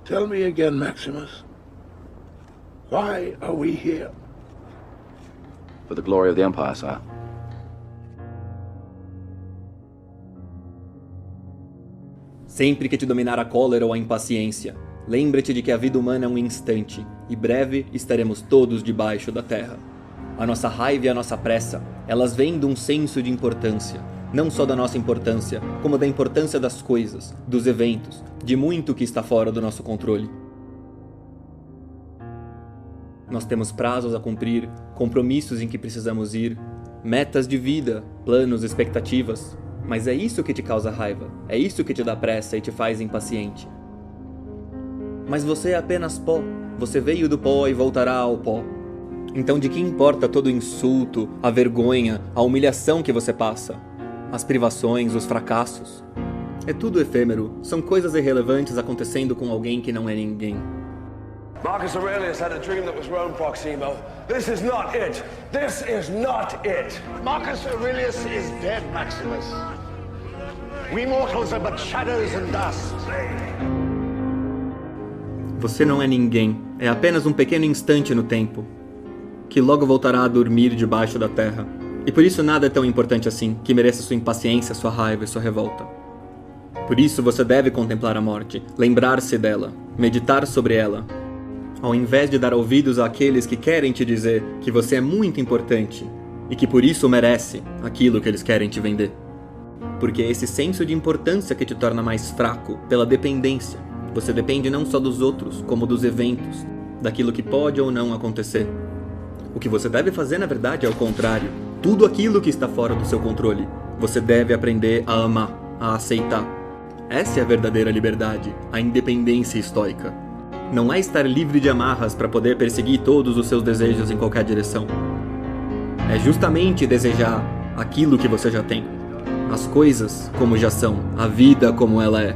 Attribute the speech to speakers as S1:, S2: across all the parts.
S1: Tell me again, Maximus. Why are we here?
S2: For the glory of the Empire, sire.
S3: Sempre que te dominar a cólera ou a impaciência, lembre-te de que a vida humana é um instante, e breve estaremos todos debaixo da terra. A nossa raiva e a nossa pressa, elas vêm de um senso de importância, não só da nossa importância, como da importância das coisas, dos eventos, de muito que está fora do nosso controle. Nós temos prazos a cumprir, compromissos em que precisamos ir, metas de vida, planos, expectativas. Mas é isso que te causa raiva, é isso que te dá pressa e te faz impaciente. Mas você é apenas pó, você veio do pó e voltará ao pó. Então de que importa todo o insulto, a vergonha, a humilhação que você passa? As privações, os fracassos? É tudo efêmero, são coisas irrelevantes acontecendo com alguém que não é ninguém.
S4: Marcus Aurelius had a dream that was Rome, Proximo. This is not it. This is not it.
S5: Marcus Aurelius is dead, Maximus. We mortals are but shadows and dust.
S3: Você não é ninguém, é apenas um pequeno instante no tempo, que logo voltará a dormir debaixo da terra. E por isso nada é tão importante assim, que mereça sua impaciência, sua raiva e sua revolta. Por isso você deve contemplar a morte, lembrar-se dela, meditar sobre ela, ao invés de dar ouvidos àqueles que querem te dizer que você é muito importante e que por isso merece aquilo que eles querem te vender. Porque é esse senso de importância que te torna mais fraco pela dependência. Você depende não só dos outros, como dos eventos, daquilo que pode ou não acontecer. O que você deve fazer, na verdade, é o contrário. Tudo aquilo que está fora do seu controle, você deve aprender a amar, a aceitar. Essa é a verdadeira liberdade, a independência estoica. Não é estar livre de amarras para poder perseguir todos os seus desejos em qualquer direção. É justamente desejar aquilo que você já tem. As coisas como já são, a vida como ela é.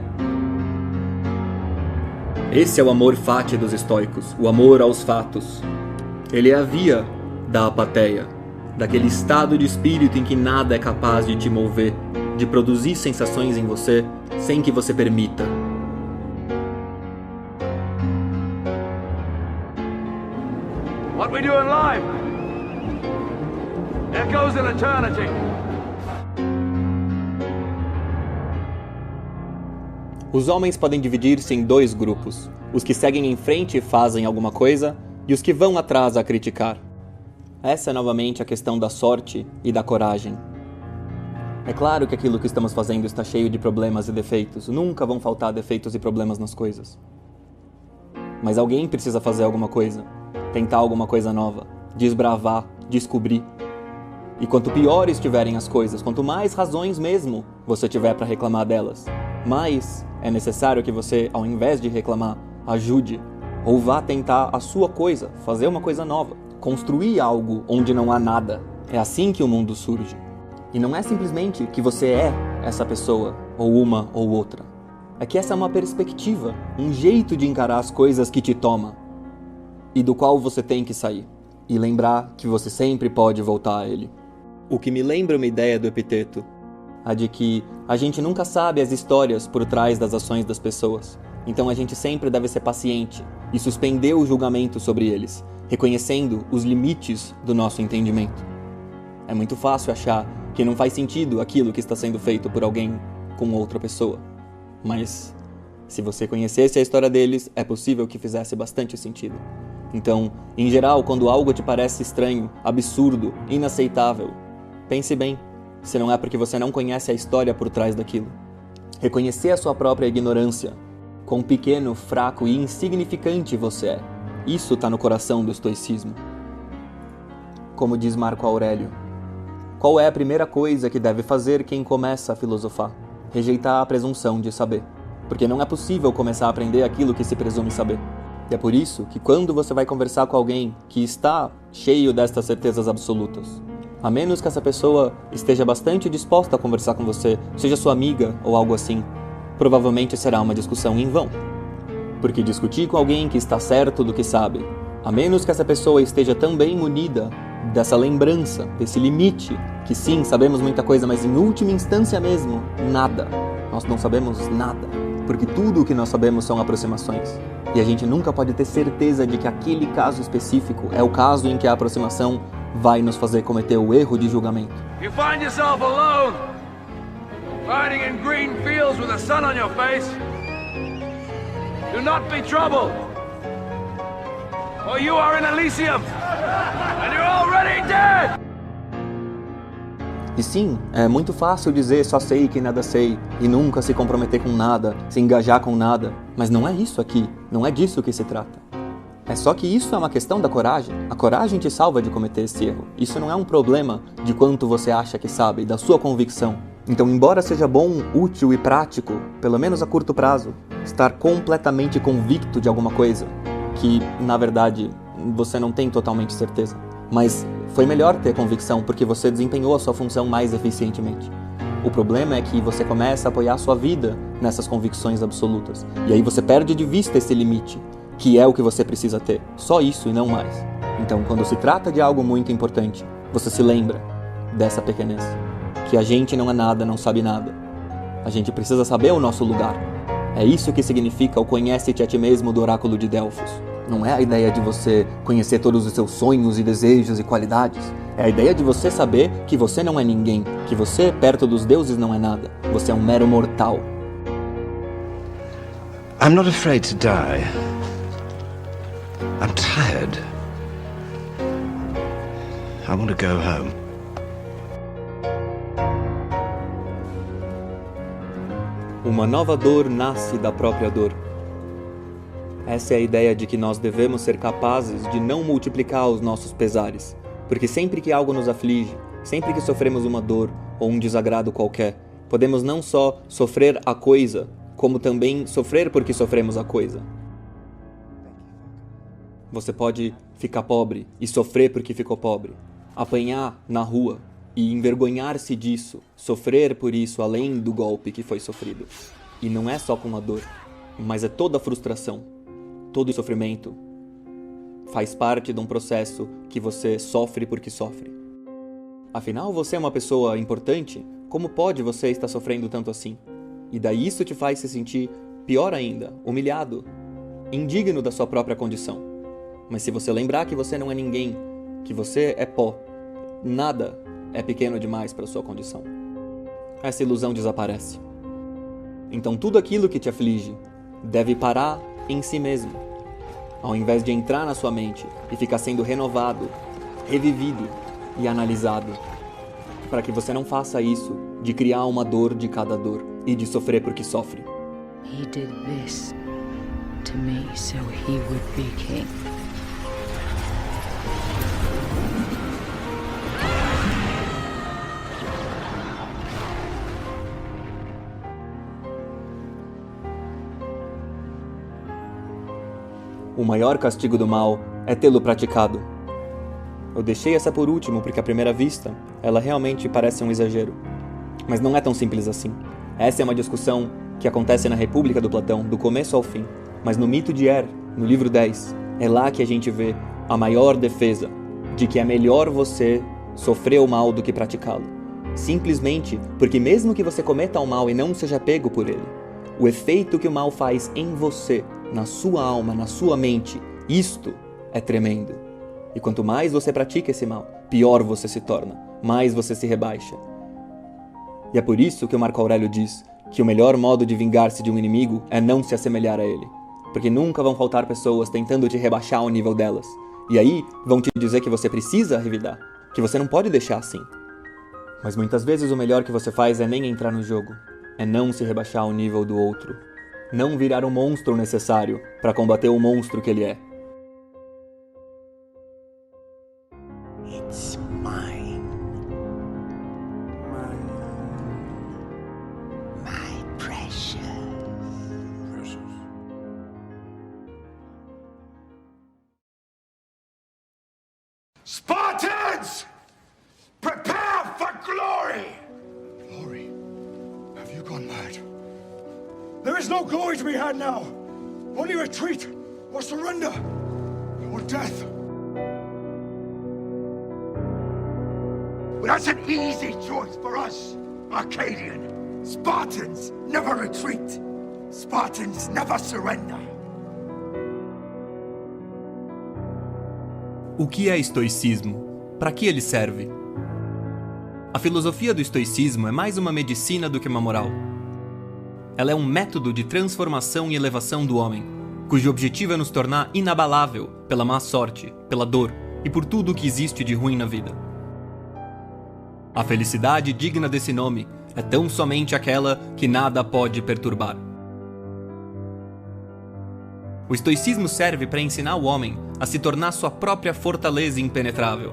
S3: Esse é o amor fati dos estoicos, o amor aos fatos. Ele é a via da apatheia, daquele estado de espírito em que nada é capaz de te mover, de produzir sensações em você sem que você permita.
S4: What we do in life echoes in eternity.
S3: Os homens podem dividir-se em dois grupos: os que seguem em frente e fazem alguma coisa, e os que vão atrás a criticar. Essa é novamente a questão da sorte e da coragem. É claro que aquilo que estamos fazendo está cheio de problemas e defeitos. Nunca vão faltar defeitos e problemas nas coisas. Mas alguém precisa fazer alguma coisa, tentar alguma coisa nova, desbravar, descobrir. E quanto piores estiverem as coisas, quanto mais razões mesmo você tiver para reclamar delas, mais é necessário que você, ao invés de reclamar, ajude ou vá tentar a sua coisa, fazer uma coisa nova, construir algo onde não há nada. É assim que o mundo surge. E não é simplesmente que você é essa pessoa, ou uma ou outra. É que essa é uma perspectiva, um jeito de encarar as coisas que te toma e do qual você tem que sair. E lembrar que você sempre pode voltar a ele. O que me lembra uma ideia do Epiteto, a de que a gente nunca sabe as histórias por trás das ações das pessoas. Então a gente sempre deve ser paciente e suspender o julgamento sobre eles, reconhecendo os limites do nosso entendimento. É muito fácil achar que não faz sentido aquilo que está sendo feito por alguém com outra pessoa. Mas, se você conhecesse a história deles, é possível que fizesse bastante sentido. Então, em geral, quando algo te parece estranho, absurdo, inaceitável, pense bem, se não é porque você não conhece a história por trás daquilo. Reconhecer a sua própria ignorância, quão pequeno, fraco e insignificante você é. Isso está no coração do estoicismo. Como diz Marco Aurélio, qual é a primeira coisa que deve fazer quem começa a filosofar? Rejeitar a presunção de saber. Porque não é possível começar a aprender aquilo que se presume saber. E é por isso que quando você vai conversar com alguém que está cheio destas certezas absolutas, a menos que essa pessoa esteja bastante disposta a conversar com você, seja sua amiga ou algo assim, provavelmente será uma discussão em vão. Porque discutir com alguém que está certo do que sabe, a menos que essa pessoa esteja também munida dessa lembrança, desse limite, que sim, sabemos muita coisa, mas em última instância mesmo, nada. Nós não sabemos nada. porque tudo o que nós sabemos são aproximações. E a gente nunca pode ter certeza de que aquele caso específico é o caso em que a aproximação vai nos fazer cometer o erro de julgamento.
S4: You find yourself alone, riding in green fields with the sun on your face. Do not be troubled, or you are in Elysium, and you're already dead!
S3: E sim, é muito fácil dizer só sei que nada sei, e nunca se comprometer com nada, se engajar com nada. Mas não é isso aqui, não é disso que se trata. É só que isso é uma questão da coragem. A coragem te salva de cometer esse erro. Isso não é um problema de quanto você acha que sabe, da sua convicção. Então, embora seja bom, útil e prático, pelo menos a curto prazo, estar completamente convicto de alguma coisa, que, na verdade, você não tem totalmente certeza. Mas foi melhor ter convicção porque você desempenhou a sua função mais eficientemente. O problema é que você começa a apoiar sua vida nessas convicções absolutas. E aí você perde de vista esse limite, que é o que você precisa ter. Só isso e não mais. Então, quando se trata de algo muito importante, você se lembra dessa pequenez. Que a gente não é nada, não sabe nada. A gente precisa saber o nosso lugar. É isso que significa o conhece-te a ti mesmo do oráculo de Delfos. Não é a ideia de você conhecer todos os seus sonhos e desejos e qualidades. É a ideia de você saber que você não é ninguém, que você, perto dos deuses, não é nada. Você é um mero mortal.
S6: I'm not afraid to die. I'm tired. I want to go home.
S3: Uma nova dor nasce da própria dor. Essa é a ideia de que nós devemos ser capazes de não multiplicar os nossos pesares, porque sempre que algo nos aflige, sempre que sofremos uma dor ou um desagrado qualquer, podemos não só sofrer a coisa, como também sofrer porque sofremos a coisa. Você pode ficar pobre e sofrer porque ficou pobre, apanhar na rua e envergonhar-se disso, sofrer por isso além do golpe que foi sofrido. E não é só com uma dor, mas é toda a frustração. Todo o sofrimento faz parte de um processo que você sofre porque sofre. Afinal, você é uma pessoa importante, como pode você estar sofrendo tanto assim? E daí isso te faz se sentir pior ainda, humilhado, indigno da sua própria condição. Mas se você lembrar que você não é ninguém, que você é pó, nada é pequeno demais para sua condição, essa ilusão desaparece. Então tudo aquilo que te aflige deve parar em si mesmo, ao invés de entrar na sua mente e ficar sendo renovado, revivido e analisado, para que você não faça isso de criar uma dor de cada dor e de sofrer porque sofre.
S7: He did this to me so he would be king.
S3: O maior castigo do mal é tê-lo praticado. Eu deixei essa por último porque à primeira vista ela realmente parece um exagero. Mas não é tão simples assim. Essa é uma discussão que acontece na República do Platão, do começo ao fim. Mas no mito de Er, no livro 10, é lá que a gente vê a maior defesa de que é melhor você sofrer o mal do que praticá-lo. Simplesmente porque mesmo que você cometa o mal e não seja pego por ele, o efeito que o mal faz em você, na sua alma, na sua mente, isto é tremendo. E quanto mais você pratica esse mal, pior você se torna, mais você se rebaixa. E é por isso que o Marco Aurélio diz que o melhor modo de vingar-se de um inimigo é não se assemelhar a ele. Porque nunca vão faltar pessoas tentando te rebaixar ao nível delas. E aí vão te dizer que você precisa revidar, que você não pode deixar assim. Mas muitas vezes o melhor que você faz é nem entrar no jogo. É não se rebaixar ao nível do outro. Não virar o monstro necessário para combater o monstro que ele é.
S5: It's mine. My precious.
S1: Spartans! Prepare for glory!
S8: Glory? Have you gone mad? There is no glory to be had now. Only retreat, or surrender, or death.
S1: But that's an easy choice for us, Arcadian. Spartans never retreat.
S8: Spartans never surrender.
S3: O que é estoicismo? Para que ele serve? A filosofia do estoicismo é mais uma medicina do que uma moral. Ela é um método de transformação e elevação do homem, cujo objetivo é nos tornar inabalável pela má sorte, pela dor e por tudo o que existe de ruim na vida. A felicidade digna desse nome é tão somente aquela que nada pode perturbar. O estoicismo serve para ensinar o homem a se tornar sua própria fortaleza impenetrável.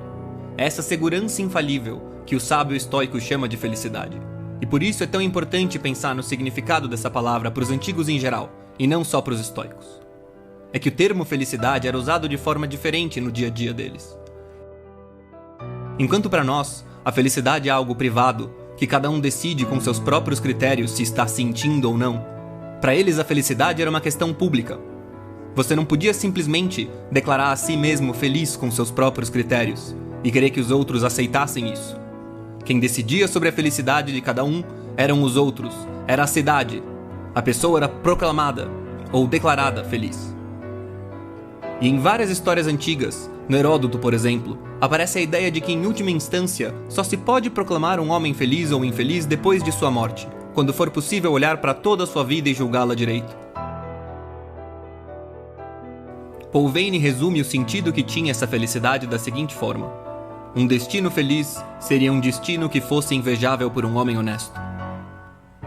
S3: É essa segurança infalível que o sábio estoico chama de felicidade. E por isso é tão importante pensar no significado dessa palavra para os antigos em geral, e não só para os estoicos. É que o termo felicidade era usado de forma diferente no dia a dia deles. Enquanto para nós, a felicidade é algo privado, que cada um decide com seus próprios critérios se está sentindo ou não, para eles a felicidade era uma questão pública. Você não podia simplesmente declarar a si mesmo feliz com seus próprios critérios e querer que os outros aceitassem isso. Quem decidia sobre a felicidade de cada um eram os outros, era a cidade. A pessoa era proclamada ou declarada feliz. E em várias histórias antigas, no Heródoto, por exemplo, aparece a ideia de que, em última instância, só se pode proclamar um homem feliz ou infeliz depois de sua morte, quando for possível olhar para toda a sua vida e julgá-la direito. Paul Veyne resume o sentido que tinha essa felicidade da seguinte forma: um destino feliz seria um destino que fosse invejável por um homem honesto.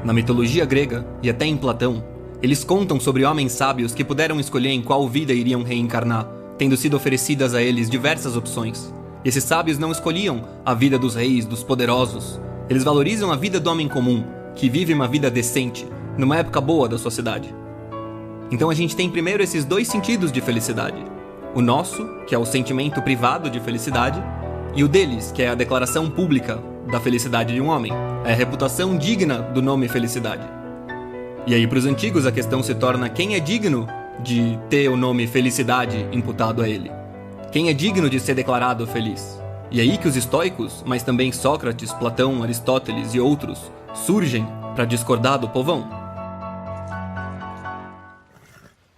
S3: Na mitologia grega, e até em Platão, eles contam sobre homens sábios que puderam escolher em qual vida iriam reencarnar, tendo sido oferecidas a eles diversas opções. Esses sábios não escolhiam a vida dos reis, dos poderosos. Eles valorizam a vida do homem comum, que vive uma vida decente, numa época boa da sociedade. Então a gente tem primeiro esses dois sentidos de felicidade. O nosso, que é o sentimento privado de felicidade, e o deles, que é a declaração pública da felicidade de um homem, é a reputação digna do nome felicidade. E aí para os antigos a questão se torna quem é digno de ter o nome felicidade imputado a ele. Quem é digno de ser declarado feliz? E aí que os estoicos, mas também Sócrates, Platão, Aristóteles e outros, surgem para discordar do povão.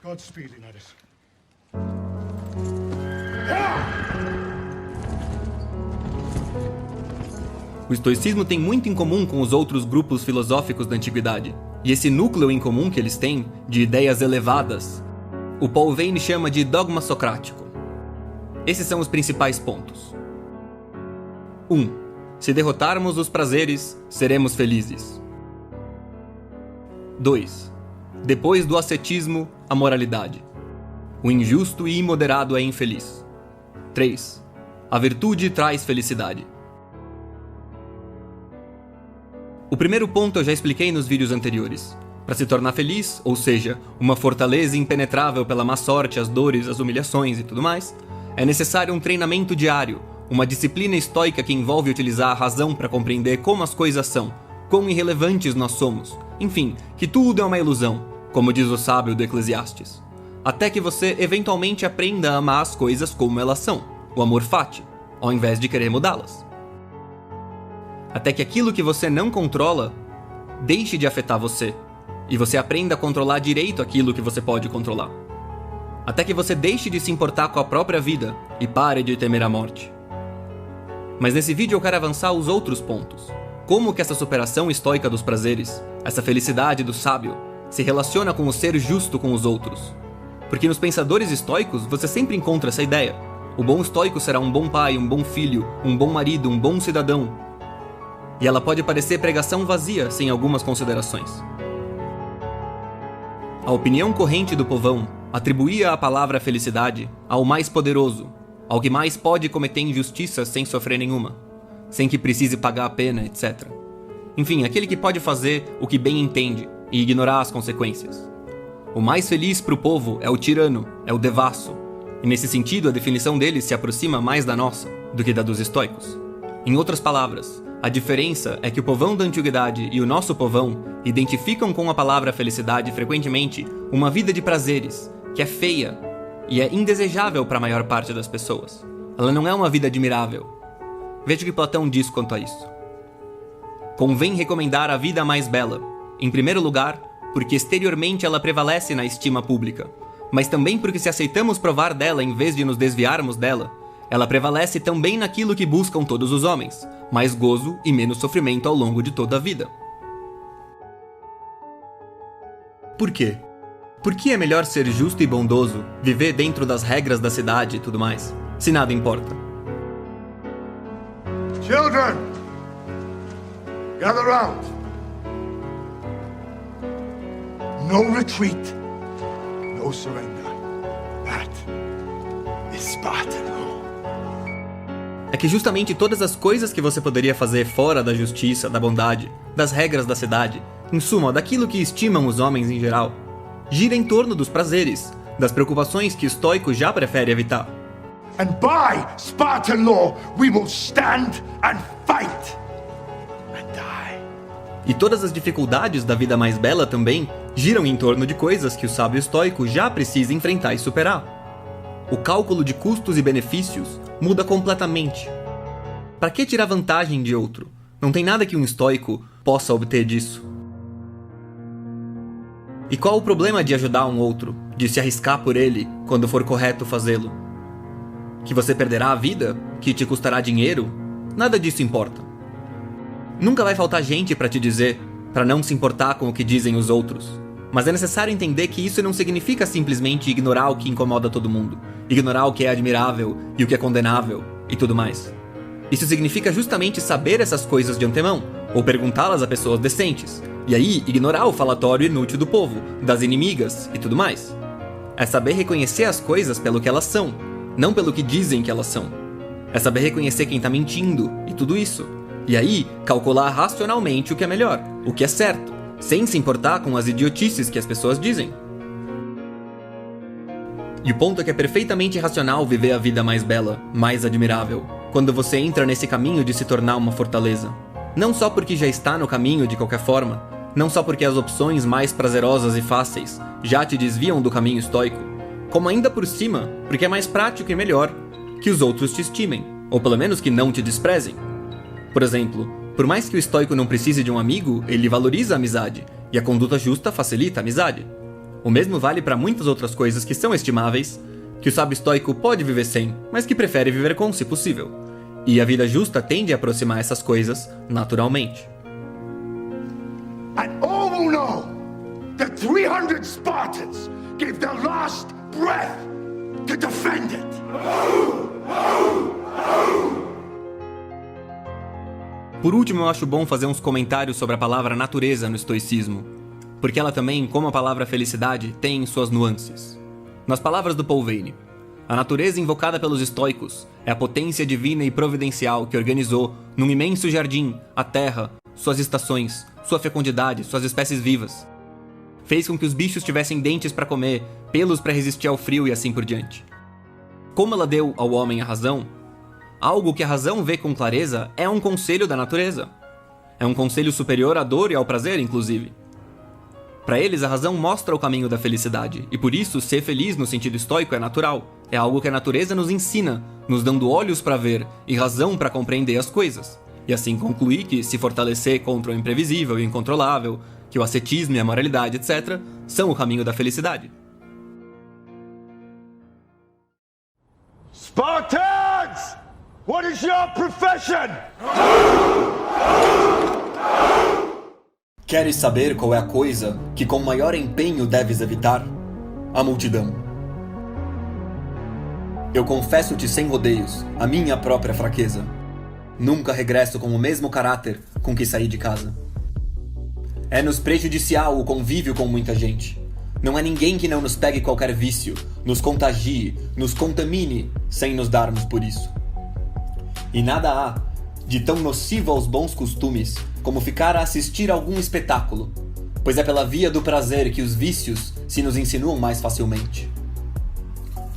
S8: Godspeed, Leonidas.
S3: O estoicismo tem muito em comum com os outros grupos filosóficos da antiguidade, e esse núcleo em comum que eles têm, de ideias elevadas, o Paul Veyne chama de dogma socrático. Esses são os principais pontos. 1. Se derrotarmos os prazeres, seremos felizes. 2. Depois do ascetismo, a moralidade. O injusto e imoderado é infeliz. 3. A virtude traz felicidade. O primeiro ponto eu já expliquei nos vídeos anteriores. Para se tornar feliz, ou seja, uma fortaleza impenetrável pela má sorte, as dores, as humilhações e tudo mais, é necessário um treinamento diário, uma disciplina estoica que envolve utilizar a razão para compreender como as coisas são, quão irrelevantes nós somos, enfim, que tudo é uma ilusão, como diz o sábio do Eclesiastes. Até que você eventualmente aprenda a amar as coisas como elas são, o amor fati, ao invés de querer mudá-las. Até que aquilo que você não controla deixe de afetar você, e você aprenda a controlar direito aquilo que você pode controlar. Até que você deixe de se importar com a própria vida e pare de temer a morte. Mas nesse vídeo eu quero avançar os outros pontos. Como que essa superação estoica dos prazeres, essa felicidade do sábio, se relaciona com o ser justo com os outros. Porque nos pensadores estoicos você sempre encontra essa ideia. O bom estoico será um bom pai, um bom filho, um bom marido, um bom cidadão. E ela pode parecer pregação vazia sem algumas considerações. A opinião corrente do povão atribuía a palavra felicidade ao mais poderoso, ao que mais pode cometer injustiças sem sofrer nenhuma, sem que precise pagar a pena, etc. Enfim, aquele que pode fazer o que bem entende e ignorar as consequências. O mais feliz para o povo é o tirano, é o devasso, e nesse sentido a definição dele se aproxima mais da nossa do que da dos estoicos. Em outras palavras, a diferença é que o povão da antiguidade e o nosso povão identificam com a palavra felicidade frequentemente uma vida de prazeres, que é feia e é indesejável para a maior parte das pessoas. Ela não é uma vida admirável. Veja o que Platão diz quanto a isso. Convém recomendar a vida mais bela, em primeiro lugar, porque exteriormente ela prevalece na estima pública, mas também porque se aceitamos provar dela em vez de nos desviarmos dela, ela prevalece também naquilo que buscam todos os homens, mais gozo e menos sofrimento ao longo de toda a vida. Por quê? Por que é melhor ser justo e bondoso, viver dentro das regras da cidade e tudo mais, se nada importa?
S8: Children, gather round. No retreat, no surrender. That is Spartan law.
S3: É que justamente todas as coisas que você poderia fazer fora da justiça, da bondade, das regras da cidade, em suma, daquilo que estimam os homens em geral, gira em torno dos prazeres, das preocupações que o estoico já prefere evitar.
S8: And by Spartan law, we will stand and fight and die.
S3: E todas as dificuldades da vida mais bela também giram em torno de coisas que o sábio estoico já precisa enfrentar e superar. O cálculo de custos e benefícios muda completamente. Para que tirar vantagem de outro? Não tem nada que um estoico possa obter disso. E qual o problema de ajudar um outro, de se arriscar por ele quando for correto fazê-lo? Que você perderá a vida? Que te custará dinheiro? Nada disso importa. Nunca vai faltar gente para te dizer, para não se importar com o que dizem os outros. Mas é necessário entender que isso não significa simplesmente ignorar o que incomoda todo mundo, ignorar o que é admirável e o que é condenável e tudo mais. Isso significa justamente saber essas coisas de antemão, ou perguntá-las a pessoas decentes, e aí ignorar o falatório inútil do povo, das inimigas e tudo mais. É saber reconhecer as coisas pelo que elas são, não pelo que dizem que elas são. É saber reconhecer quem tá mentindo e tudo isso. E aí, calcular racionalmente o que é melhor, o que é certo, sem se importar com as idiotices que as pessoas dizem. E o ponto é que é perfeitamente racional viver a vida mais bela, mais admirável, quando você entra nesse caminho de se tornar uma fortaleza. Não só porque já está no caminho de qualquer forma, não só porque as opções mais prazerosas e fáceis já te desviam do caminho estoico, como ainda por cima, porque é mais prático e melhor que os outros te estimem, ou pelo menos que não te desprezem. Por exemplo, por mais que o estoico não precise de um amigo, ele valoriza a amizade, e a conduta justa facilita a amizade. O mesmo vale para muitas outras coisas que são estimáveis, que o sábio estoico pode viver sem, mas que prefere viver com, se possível. E a vida justa tende a aproximar essas coisas naturalmente.
S8: And all will know that 300 Spartans gave their last breath to defend it.
S3: Por último, eu acho bom fazer uns comentários sobre a palavra natureza no estoicismo, porque ela também, como a palavra felicidade, tem suas nuances. Nas palavras do Paul Veyne, a natureza invocada pelos estoicos é a potência divina e providencial que organizou, num imenso jardim, a terra, suas estações, sua fecundidade, suas espécies vivas. Fez com que os bichos tivessem dentes para comer, pelos para resistir ao frio e assim por diante. Como ela deu ao homem a razão, algo que a razão vê com clareza é um conselho da natureza. É um conselho superior à dor e ao prazer, inclusive. Para eles, a razão mostra o caminho da felicidade, e por isso, ser feliz no sentido estoico é natural. É algo que a natureza nos ensina, nos dando olhos para ver e razão para compreender as coisas. E assim concluir que se fortalecer contra o imprevisível e incontrolável, que o ascetismo e a moralidade, etc., são o caminho da felicidade.
S8: Spartans! What is your profession?
S3: Queres saber qual é a coisa que com maior empenho deves evitar? A multidão. Eu confesso-te sem rodeios a minha própria fraqueza. Nunca regresso com o mesmo caráter com que saí de casa. É-nos prejudicial o convívio com muita gente. Não há ninguém que não nos pegue qualquer vício, nos contagie, nos contamine, sem nos darmos por isso. E nada há de tão nocivo aos bons costumes como ficar a assistir a algum espetáculo, pois é pela via do prazer que os vícios se nos insinuam mais facilmente.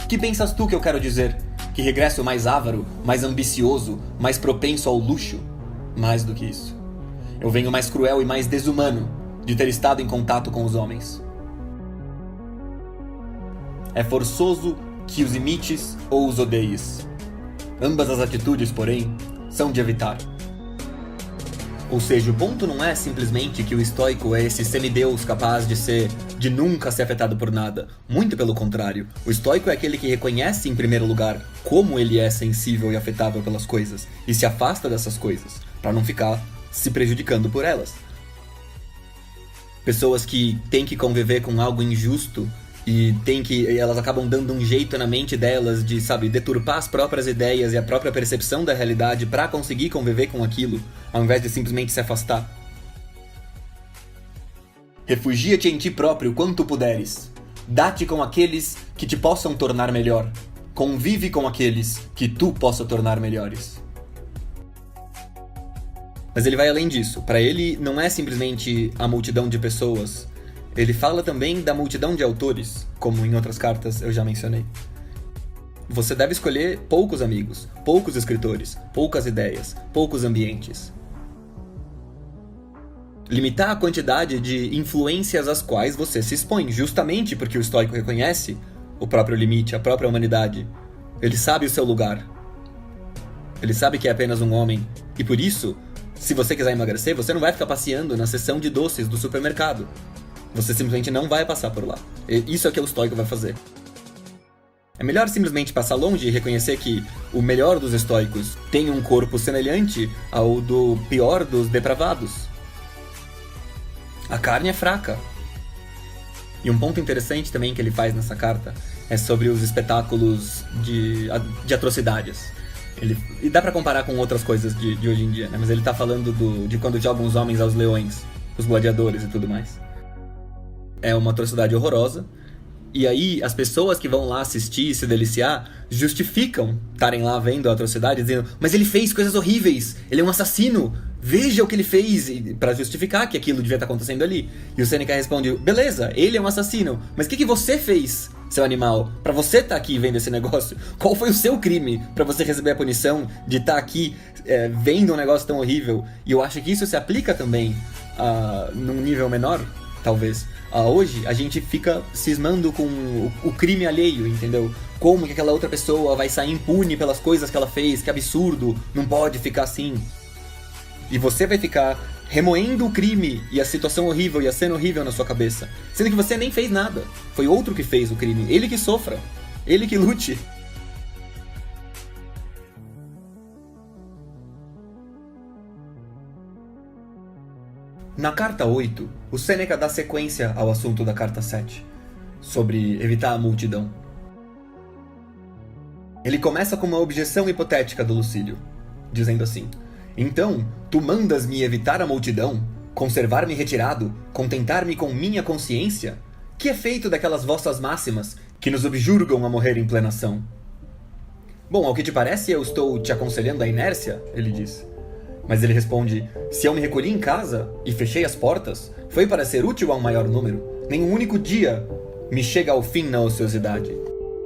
S3: Que pensas tu que eu quero dizer? Que regresso mais avaro, mais ambicioso, mais propenso ao luxo? Mais do que isso. Eu venho mais cruel e mais desumano de ter estado em contato com os homens. É forçoso que os imites ou os odeies. Ambas as atitudes, porém, são de evitar. Ou seja, o ponto não é simplesmente que o estoico é esse semideus capaz de nunca ser afetado por nada. Muito pelo contrário. O estoico é aquele que reconhece, em primeiro lugar, como ele é sensível e afetável pelas coisas, e se afasta dessas coisas, para não ficar se prejudicando por elas. Pessoas que têm que conviver com algo injusto e elas acabam dando um jeito na mente delas de, deturpar as próprias ideias e a própria percepção da realidade para conseguir conviver com aquilo, ao invés de simplesmente se afastar. Refugia-te em ti próprio quanto puderes. Dá-te com aqueles que te possam tornar melhor. Convive com aqueles que tu possa tornar melhores. Mas ele vai além disso. Para ele, não é simplesmente a multidão de pessoas. Ele fala também da multidão de autores, como em outras cartas eu já mencionei. Você deve escolher poucos amigos, poucos escritores, poucas ideias, poucos ambientes. Limitar a quantidade de influências às quais você se expõe, justamente porque o estoico reconhece o próprio limite, a própria humanidade. Ele sabe o seu lugar. Ele sabe que é apenas um homem. E por isso, se você quiser emagrecer, você não vai ficar passeando na seção de doces do supermercado. Você simplesmente não vai passar por lá. Isso é o que o estoico vai fazer. É melhor simplesmente passar longe e reconhecer que o melhor dos estoicos tem um corpo semelhante ao do pior dos depravados. A carne é fraca. E um ponto interessante também que ele faz nessa carta é sobre os espetáculos de atrocidades. E dá pra comparar com outras coisas de hoje em dia, né? Mas ele tá falando de quando jogam os homens aos leões, os gladiadores e tudo mais. É uma atrocidade horrorosa. E aí as pessoas que vão lá assistir e se deliciar justificam estarem lá vendo a atrocidade, dizendo: mas ele fez coisas horríveis, ele é um assassino, veja o que ele fez, pra justificar que aquilo devia estar acontecendo ali. E o Sêneca responde: beleza, ele é um assassino, mas o que você fez, seu animal, pra você estar aqui vendo esse negócio? Qual foi o seu crime pra você receber a punição de estar aqui vendo um negócio tão horrível? E eu acho que isso se aplica também num nível menor, talvez. Hoje a gente fica cismando com o crime alheio, entendeu? Como que aquela outra pessoa vai sair impune pelas coisas que ela fez, que absurdo, não pode ficar assim. E você vai ficar remoendo o crime e a situação horrível e a cena horrível na sua cabeça, sendo que você nem fez nada. Foi outro que fez o crime, ele que sofra, ele que lute. Na carta 8, o Sêneca dá sequência ao assunto da carta 7, sobre evitar a multidão. Ele começa com uma objeção hipotética do Lucílio, dizendo assim: então, tu mandas-me evitar a multidão, conservar-me retirado, contentar-me com minha consciência? Que é feito daquelas vossas máximas que nos objurgam a morrer em plena ação? Bom, ao que te parece, eu estou te aconselhando a inércia, ele diz. Mas ele responde: se eu me recolhi em casa e fechei as portas, foi para ser útil a um maior número. Nenhum único dia me chega ao fim na ociosidade.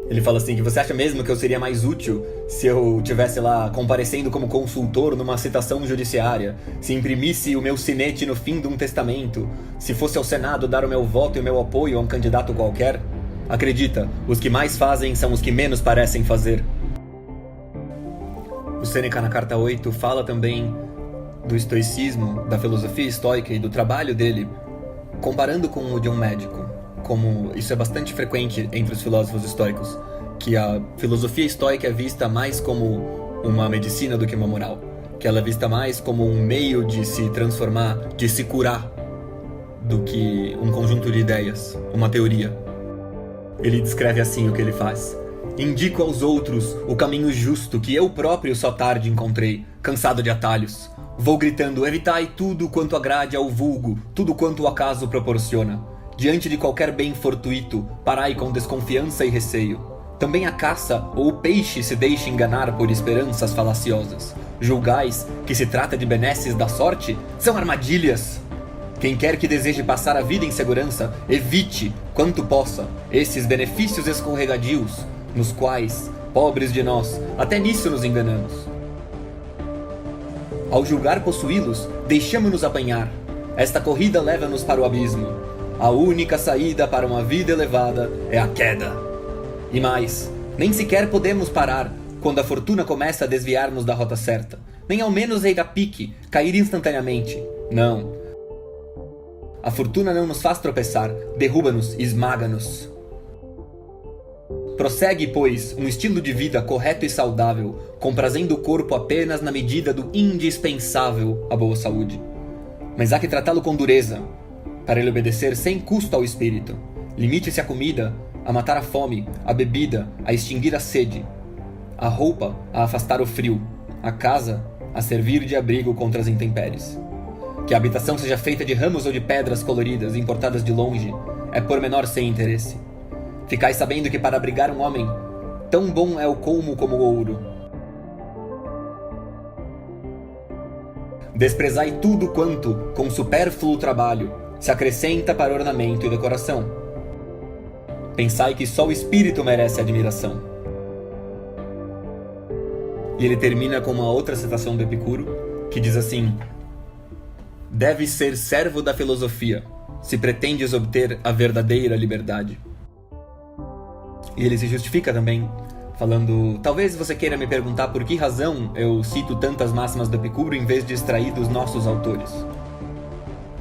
S3: Ele fala assim, que você acha mesmo que eu seria mais útil se eu estivesse lá comparecendo como consultor numa citação judiciária, se imprimisse o meu sinete no fim de um testamento, se fosse ao Senado dar o meu voto e o meu apoio a um candidato qualquer? Acredita, os que mais fazem são os que menos parecem fazer. O Sêneca, na carta 8, fala também do estoicismo, da filosofia estoica e do trabalho dele, comparando com o de um médico. Como isso é bastante frequente entre os filósofos estoicos, que a filosofia estoica é vista mais como uma medicina do que uma moral, que ela é vista mais como um meio de se transformar, de se curar, do que um conjunto de ideias, uma teoria. Ele descreve assim o que ele faz: indico aos outros o caminho justo que eu próprio só tarde encontrei, cansado de atalhos. Vou gritando: evitai tudo quanto agrade ao vulgo, tudo quanto o acaso proporciona. Diante de qualquer bem fortuito, parai com desconfiança e receio. Também a caça ou o peixe se deixa enganar por esperanças falaciosas. Julgais que se trata de benesses da sorte? São armadilhas! Quem quer que deseje passar a vida em segurança, evite, quanto possa, esses benefícios escorregadios, nos quais, pobres de nós, até nisso nos enganamos. Ao julgar possuí-los, deixamo-nos apanhar. Esta corrida leva-nos para o abismo. A única saída para uma vida elevada é a queda. E mais, nem sequer podemos parar quando a fortuna começa a desviar-nos da rota certa. nem ao menos ir a pique, cair instantaneamente. Não. A fortuna não nos faz tropeçar, derruba-nos, esmaga-nos. Prossegue, pois, um estilo de vida correto e saudável, comprazendo o corpo apenas na medida do indispensável à boa saúde. Mas há que tratá-lo com dureza, para ele obedecer sem custo ao espírito. Limite-se à comida, a matar a fome, a bebida, a extinguir a sede, a roupa, a afastar o frio, a casa, a servir de abrigo contra as intempéries. Que a habitação seja feita de ramos ou de pedras coloridas importadas de longe, é pormenor sem interesse. Ficais sabendo que para abrigar um homem, tão bom é o colmo como o ouro. Desprezai tudo quanto, com supérfluo trabalho, se acrescenta para ornamento e decoração. Pensai que só o espírito merece admiração. E ele termina com uma outra citação do Epicuro, que diz assim: deves ser servo da filosofia, se pretendes obter a verdadeira liberdade. E ele se justifica também, falando: talvez você queira me perguntar por que razão eu cito tantas máximas do Epicuro em vez de extrair dos nossos autores.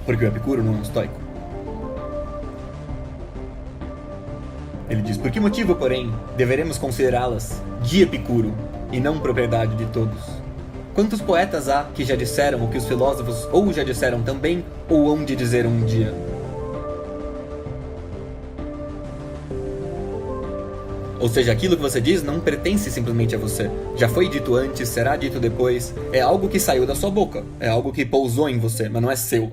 S3: Porque o Epicuro não é um estoico. Ele diz: por que motivo, porém, deveremos considerá-las de Epicuro e não propriedade de todos? Quantos poetas há que já disseram o que os filósofos ou já disseram também ou hão de dizer um dia? Ou seja, aquilo que você diz não pertence simplesmente a você. Já foi dito antes, será dito depois. É algo que saiu da sua boca. É algo que pousou em você, mas não é seu.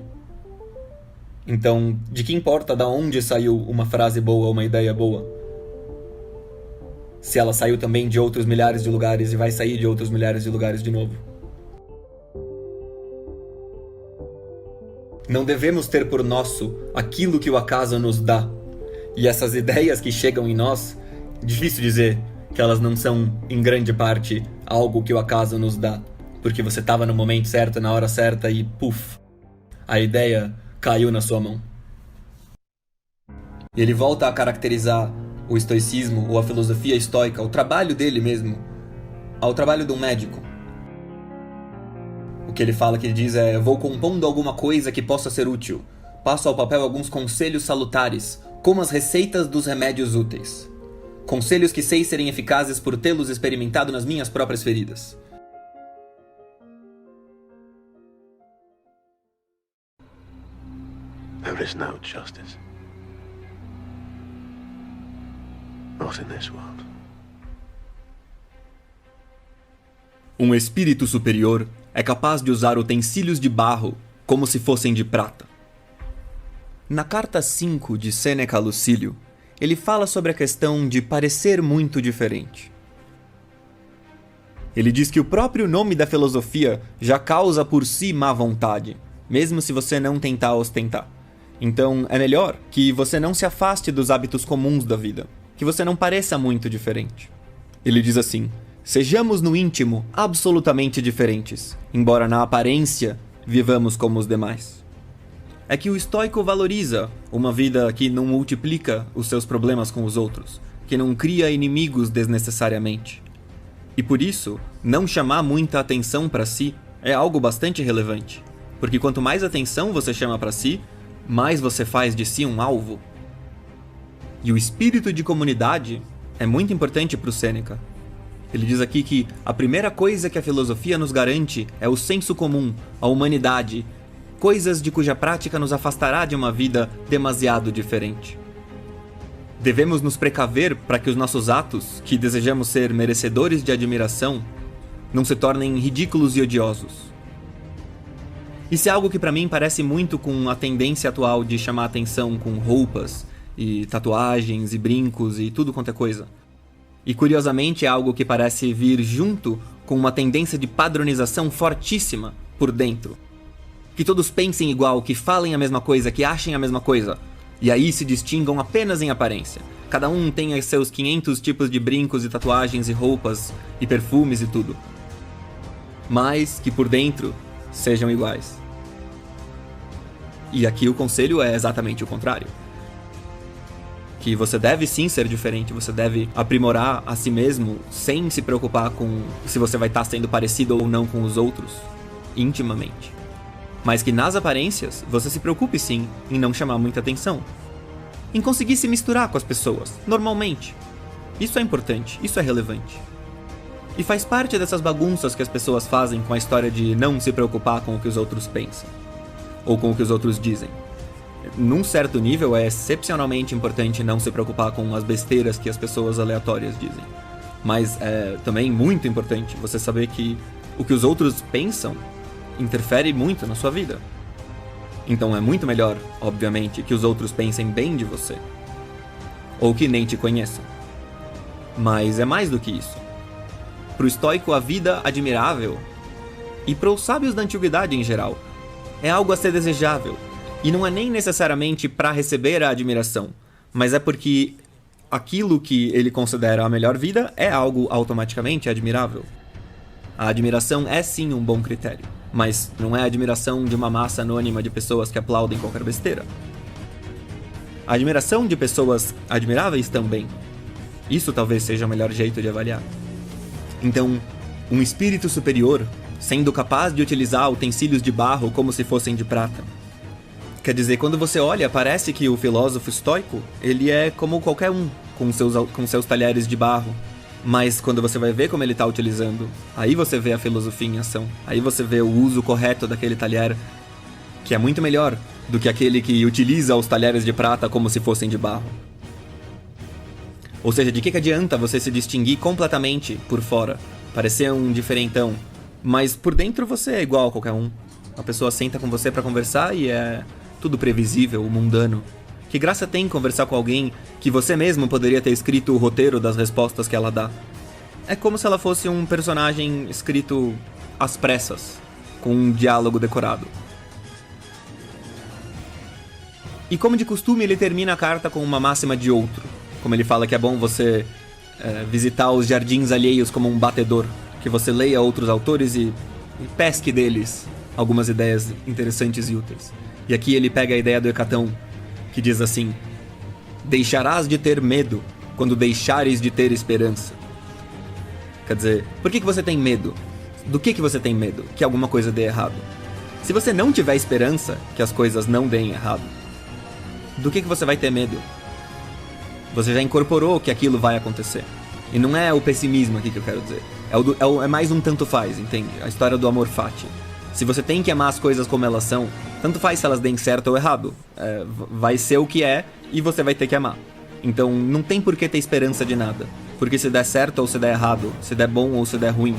S3: Então, de que importa da onde saiu uma frase boa ou uma ideia boa? Se ela saiu também de outros milhares de lugares e vai sair de outros milhares de lugares de novo. Não devemos ter por nosso aquilo que o acaso nos dá. E essas ideias que chegam em nós, difícil dizer que elas não são, em grande parte, algo que o acaso nos dá. Porque você estava no momento certo, na hora certa e, puf, a ideia caiu na sua mão. E ele volta a caracterizar o estoicismo, ou a filosofia estoica, o trabalho dele mesmo, ao trabalho de um médico. O que ele fala, que ele diz é: vou compondo alguma coisa que possa ser útil. Passo ao papel alguns conselhos salutares, como as receitas dos remédios úteis. Conselhos que sei serem eficazes por tê-los experimentado nas minhas próprias feridas.
S1: There is no justice. Not in this world.
S3: Um espírito superior é capaz de usar utensílios de barro como se fossem de prata. Na carta 5 de Sêneca a Lucílio, ele fala sobre a questão de parecer muito diferente. Ele diz que o próprio nome da filosofia já causa por si má vontade, mesmo se você não tentar ostentar. Então é melhor que você não se afaste dos hábitos comuns da vida, que você não pareça muito diferente. Ele diz assim: sejamos no íntimo absolutamente diferentes, embora na aparência vivamos como os demais. É que o estoico valoriza uma vida que não multiplica os seus problemas com os outros, que não cria inimigos desnecessariamente. E por isso, não chamar muita atenção para si é algo bastante relevante, porque quanto mais atenção você chama para si, mais você faz de si um alvo. E o espírito de comunidade é muito importante para o Sêneca. Ele diz aqui que a primeira coisa que a filosofia nos garante é o senso comum, a humanidade, coisas de cuja prática nos afastará de uma vida demasiado diferente. Devemos nos precaver para que os nossos atos, que desejamos ser merecedores de admiração, não se tornem ridículos e odiosos. Isso é algo que para mim parece muito com a tendência atual de chamar atenção com roupas, e tatuagens, e brincos, e tudo quanto é coisa. E curiosamente é algo que parece vir junto com uma tendência de padronização fortíssima por dentro. Que todos pensem igual, que falem a mesma coisa, que achem a mesma coisa. E aí se distingam apenas em aparência. Cada um tenha seus 500 tipos de brincos e tatuagens e roupas e perfumes e tudo. Mas que por dentro sejam iguais. E aqui o conselho é exatamente o contrário. que você deve sim ser diferente, você deve aprimorar a si mesmo sem se preocupar com se você vai estar sendo parecido ou não com os outros, intimamente. Mas que nas aparências, você se preocupe sim em não chamar muita atenção. Em conseguir se misturar com as pessoas, normalmente. Isso é importante, isso é relevante. E faz parte dessas bagunças que as pessoas fazem com a história de não se preocupar com o que os outros pensam, ou com o que os outros dizem. Num certo nível, é excepcionalmente importante não se preocupar com as besteiras que as pessoas aleatórias dizem. Mas é também muito importante você saber que o que os outros pensam interfere muito na sua vida. Então é muito melhor, obviamente, que os outros pensem bem de você. Ou que nem te conheçam. Mas é mais do que isso. Pro estoico, a vida admirável, e pros sábios da antiguidade em geral, é algo a ser desejável. E não é nem necessariamente para receber a admiração, mas é porque aquilo que ele considera a melhor vida é algo automaticamente admirável. A admiração é sim um bom critério, mas não é a admiração de uma massa anônima de pessoas que aplaudem qualquer besteira. A admiração de pessoas admiráveis também. Isso talvez seja o melhor jeito de avaliar. Então, um espírito superior, sendo capaz de utilizar utensílios de barro como se fossem de prata. Quer dizer, quando você olha, parece que o filósofo estoico, ele é como qualquer um, com seus talheres de barro. Mas quando você vai ver como ele está utilizando, aí você vê a filosofia em ação. Aí você vê o uso correto daquele talher, que é muito melhor do que aquele que utiliza os talheres de prata como se fossem de barro. Ou seja, de que adianta você se distinguir completamente por fora, parecer um diferentão, mas por dentro você é igual a qualquer um. A pessoa senta com você para conversar e é tudo previsível, mundano. Que graça tem conversar com alguém que você mesmo poderia ter escrito o roteiro das respostas que ela dá? É como se ela fosse um personagem escrito às pressas, com um diálogo decorado. E como de costume, ele termina a carta com uma máxima de outro. Como ele fala que é bom você visitar os jardins alheios como um batedor, que você leia outros autores e pesque deles algumas ideias interessantes e úteis. E aqui ele pega a ideia do Hecatão, que diz assim: deixarás de ter medo quando deixares de ter esperança. Quer dizer, por que você tem medo? Do que você tem medo? Que alguma coisa dê errado. Se você não tiver esperança que as coisas não deem errado, do que você vai ter medo? Você já incorporou que aquilo vai acontecer. E não é o pessimismo aqui que eu quero dizer. É mais um tanto faz, entende? A história do amor fati. Se você tem que amar as coisas como elas são, tanto faz se elas deem certo ou errado. Vai ser o que é e você vai ter que amar. Então não tem por que ter esperança de nada. Porque se der certo ou se der errado, se der bom ou se der ruim,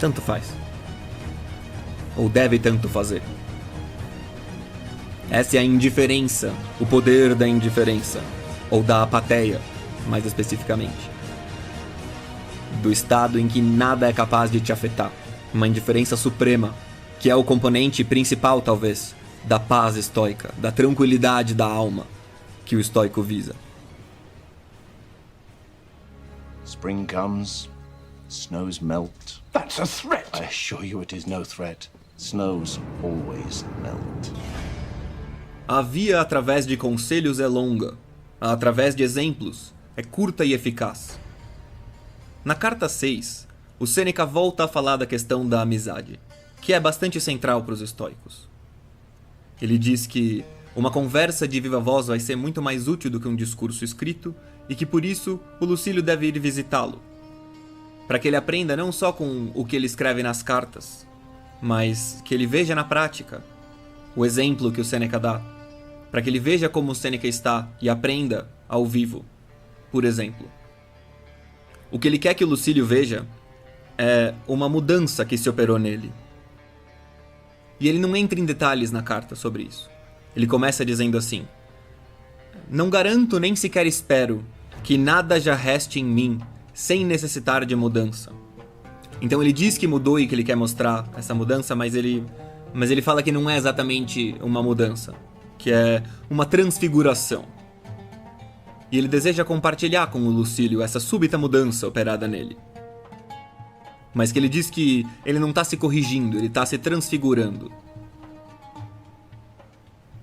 S3: tanto faz. Ou deve tanto fazer. Essa é a indiferença, o poder da indiferença. Ou da apatia, mais especificamente. Do estado em que nada é capaz de te afetar. Uma indiferença suprema, que é o componente principal, talvez, da paz estoica, da tranquilidade da alma, que o estoico visa.
S6: Spring comes, snows melt.
S1: That's a threat.
S6: I assure you it is no threat. Snows always melt.
S3: A via através de conselhos é longa, a através de exemplos é curta e eficaz. Na carta 6, o Sêneca volta a falar da questão da amizade, que é bastante central para os estoicos. Ele diz que uma conversa de viva voz vai ser muito mais útil do que um discurso escrito e que por isso o Lucílio deve ir visitá-lo, para que ele aprenda não só com o que ele escreve nas cartas, mas que ele veja na prática o exemplo que o Sêneca dá, para que ele veja como o Sêneca está e aprenda ao vivo, por exemplo. O que ele quer que o Lucílio veja é uma mudança que se operou nele. E ele não entra em detalhes na carta sobre isso. Ele começa dizendo assim: não garanto nem sequer espero que nada já reste em mim sem necessitar de mudança. Então ele diz que mudou e que ele quer mostrar essa mudança, mas ele fala que não é exatamente uma mudança, que é uma transfiguração. E ele deseja compartilhar com o Lucílio essa súbita mudança operada nele. Mas que ele diz que ele não está se corrigindo, ele está se transfigurando,